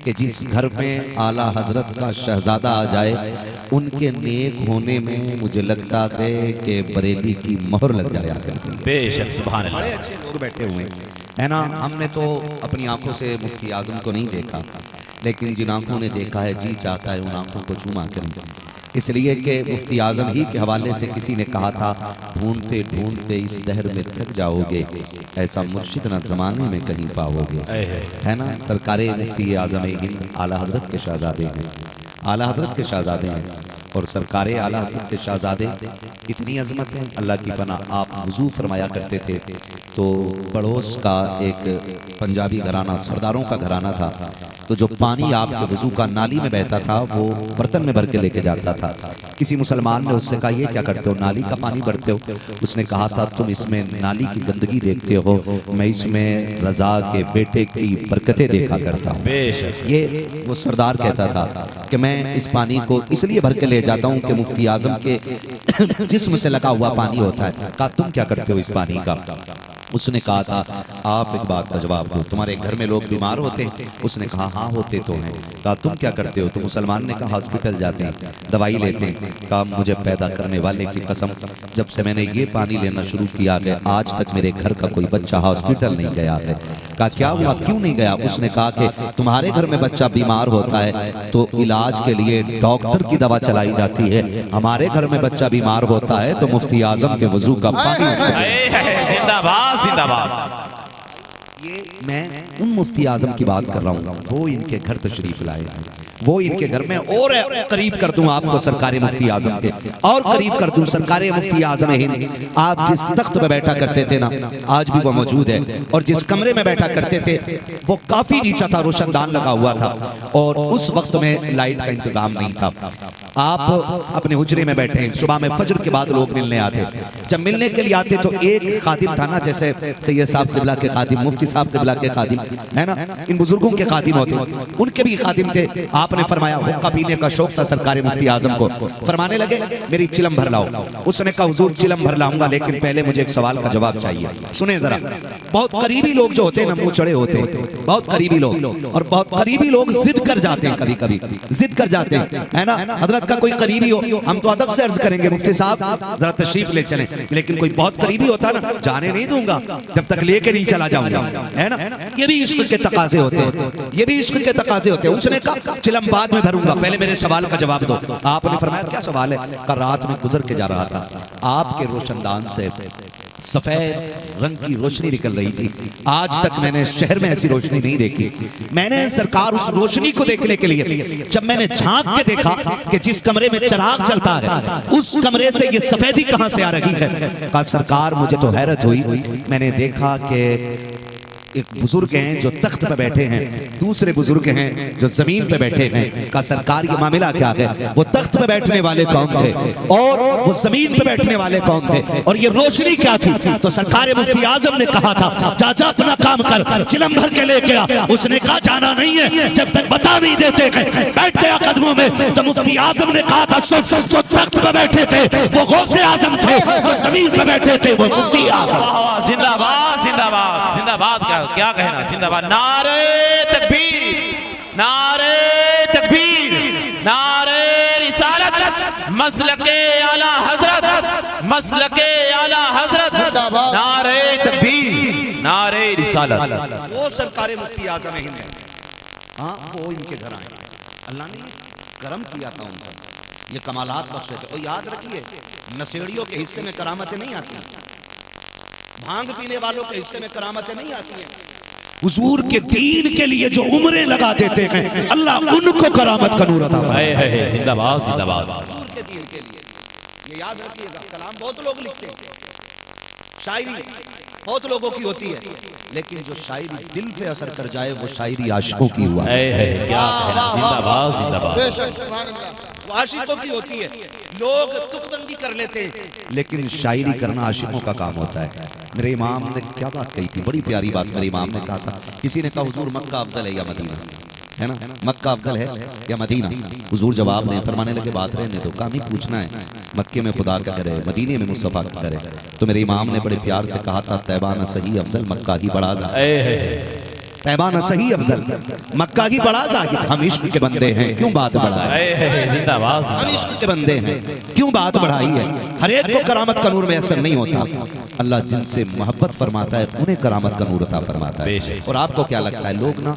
कि जिस घर में आला हजरत का शहजादा आ जाए, उनके नेक होने में मुझे लगता है कि बरेली की मोहर लग जाया करती है। बेशक, सुभान अल्लाह। बड़े अच्छे लोग बैठे हुए हैं ना। हमने तो अपनी आंखों से मुफ्ती आजम को नहीं देखा, लेकिन जिन आंखों ने देखा है जी चाहता है उन आंखों को चूमा करें। इसलिए कि मुफ्ती आजम ही के हवाले से किसी ने कहा था, ढूंढते ढूंढते इस दहर में थक जाओगे, ऐसा मुर्शिद न जमाने में कहीं पाओगे। है ना, सरकारे मुफ्ती आजम हिंद आला हजरत के शहजादे हैं, आला हजरत के शहजादे हैं। और सरकारे आला हजरत के शहजादे कितनी अजमत है, अल्लाह की पनाह। आप वुजू फरमाया करते थे तो पड़ोस का एक पंजाबी घराना, सरदारों का घराना था। तो जो पानी आपके वजू का नाली में बहता था वो बर्तन में भर के लेके जाता था। किसी मुसलमान ने उससे कहा, ये क्या करते हो, नाली का पानी भरते हो? उसने कहा था, तुम इसमें नाली की गंदगी देखते हो, मैं इसमें रजा के बेटे की बरकतें देखा करता हूँ। ये वो सरदार कहता था कि मैं इस पानी को इसलिए भर के ले जाता हूँ कि मुफ्ती आजम के जिस्म से लगा हुआ पानी होता है। कहा, तुम क्या करते हो इस पानी का? उसने कहा था, आप एक बात का जवाब दो, तुम्हारे घर में लोग बीमार होते हैं? उसने कहा, हाँ होते तो हैं। कहा, तुम क्या करते हो? तो मुसलमान ने कहा, हॉस्पिटल जाते हैं, दवाई लेते हैं। कहा, मुझे पैदा करने वाले की कसम, जब से मैंने ये पानी लेना शुरू किया है आज तक मेरे घर का कोई बच्चा हॉस्पिटल नहीं गया है। कहा, क्या हुआ, क्यों नहीं गया? उसने कहा कि तुम्हारे घर में बच्चा बीमार होता है तो इलाज के लिए डॉक्टर की दवा चलाई जाती है, हमारे घर में बच्चा बीमार होता है तो मुफ्ती आजम के वजू का पानी। जिंदाबाद जिंदाबाद। ये मैं उन मुफ्ती आजम की बात कर रहा हूँ, वो इनके घर तशरीफ लाए, वो इनके घर में और करीब कर दूं आपको सरकारी मुफ्ती आजम के, और करीब कर दूं सरकारी मुफ्ती आजम हिंद। आप जिस तख्त पे बैठा करते थे ना, आज भी वो मौजूद है, और जिस कमरे में बैठा करते थे वो काफी नीचा था, रोशनदान लगा हुआ था, और उस वक्त में लाइट का इंतजाम नहीं था। आप अपने हुजरे में बैठे हैं, सुबह में फजर के बाद लोग मिलने आते, जब मिलने के लिए आते तो एक खादिम था ना, जैसे सैयद साहब क़िबला के खादिम, मुफ्ती साहब क़िबला के खादिम है ना, इन बुजुर्गों के खादिम होते, उनके भी खादिम थे। आपने फरमाया, हुक्का पीने का शौक था सरकारी मुफ्ती आजम को, फरमाने लगे, मेरी चिलम भर लाओ। उसने कहा, हुजूर चिलम भर लाऊंगा, लेकिन पहले मुझे एक सवाल का जवाब चाहिए। सुने जरा, बहुत करीबी लोग जो होते हैं ना, मुंह चढ़े होते हैं, बहुत करीबी लोग, और बहुत करीबी लोग जिद कर जाते हैं, कभी कभी जिद कर जाते हैं, है ना। हजरत का कोई करीबी हो, हम तो अदब से अर्ज करेंगे, मुफ्ती साहब जरा तशरीफ ले चलें, लेकिन कोई बहुत करीबी होता ना, जाने नहीं दूंगा जब तक लेके नहीं चला जाऊंगा, है ना। ये भी इश्क के तकाजे होते हैं, ये भी इश्क के तकाजे होते हैं। उसने कहा, चिलम बाद में भरूंगा, पहले मेरे सवाल का जवाब दो। आपने फरमाया, क्या सवाल है? कल रात में गुजर के जा रहा था, आपके रोशनदान से सफेद रंग की रोशनी निकल रही थी, आज तक मैंने शहर में ऐसी रोशनी नहीं देखी। मैंने सरकार उस रोशनी को देखने के लिए जब मैंने झांक के देखा कि जिस कमरे में चिराग चलता है उस कमरे से ये सफेदी कहां से आ रही है, कहा सरकार मुझे तो हैरत हुई, मैंने देखा कि एक बुजुर्ग हैं जो तख्त पे बैठे हैं, दूसरे बुजुर्ग हैं जो जमीन पे बैठे हैं। का सरकार ये मामला क्या है? वो तख्त पे बैठने वाले कौन थे और वो जमीन पे बैठने वाले कौन थे, और ये रोशनी क्या थी? तो सरकार मुफ्ती आजम ने कहा था, चाचा अपना काम कर, चिलम भर के लेके आ। उसने कहा, जाना नहीं है जब तक बता नहीं देते। बैठ गया कदमों में, तो मुफ्ती आजम ने कहा था, जो तख्त पे बैठे थे वो गौसे आजम थे, जो जमीन पे बैठे थे वो मुफ्ती आजम। जिंदाबाद जिंदाबाद जिंदाबाद। क्या कहना, जिंदाबाद। नारे तकबीर, नारे तकबीर, नारे रिसालत, मसलके आला हजरत, मसलके आला हजरत, नारे तकबीर, नारे रिसालत। वो सरकार मुफ्ती आजम हिंद है, हाँ वो इनके घर आए, अल्लाह ने करम किया था उन पर, ये कमालात बख्शे थे। और याद रखिए, नशेड़ियों के हिस्से में करामतें नहीं आती, भांग पीने वालों के हिस्से में करामतें नहीं आती हैं। हुजूर के दीन के लिए जो उम्रें लगा देते हैं, अल्लाह उनको करामत का नूर अता फरमाए। जिंदाबाद जिंदाबाद। हुजूर के दीन के लिए ये याद रखिएगा। कलाम बहुत लोग लिखते हैं, शायरी बहुत लोगों की होती है, लेकिन जो शायरी दिल पे असर कर जाए वो शायरी आशिकों की हुआ। क्या कहना, जिंदाबाद जिंदाबाद। बेशक, सुभान अल्लाह। वो आशिकों की होती है, लोग तुकबंदी कर लेते हैं, लेकिन शायरी करना आशिकों का काम होता है। मेरे इमाम ने क्या बात कही थी, बड़ी प्यारी बात। मेरे इमाम ने कहा था, किसी ने कहा हुजूर मक्का अफजल है या मदीना, है ना, मक्का अफजल है या मदीना? हुजूर जवाब दें, फरमाने लगे, बात रहने दो, काम ही पूछना है, मक्के में खुदा का करे, मदीने में मुस्तफा का करे। तो मेरे इमाम ने बड़े प्यार से कहा था, तैबा न सही अफजल, मक्का ही बड़ा तैबा न सही अफजल, मक्का ही बड़ा जाहिर। हम इश्क के बंदे हैं, क्यों बात बढ़ाए? जिंदाबाद। हम इश्क के बंदे हैं, क्यों बात बढ़ाई है? हर एक को करामत का नूर में असर नहीं होता। अल्लाह जिनसे मोहब्बत फरमाता है उन्हें करामत का नूर अता फरमाता है। और आपको क्या लगता है, लोग ना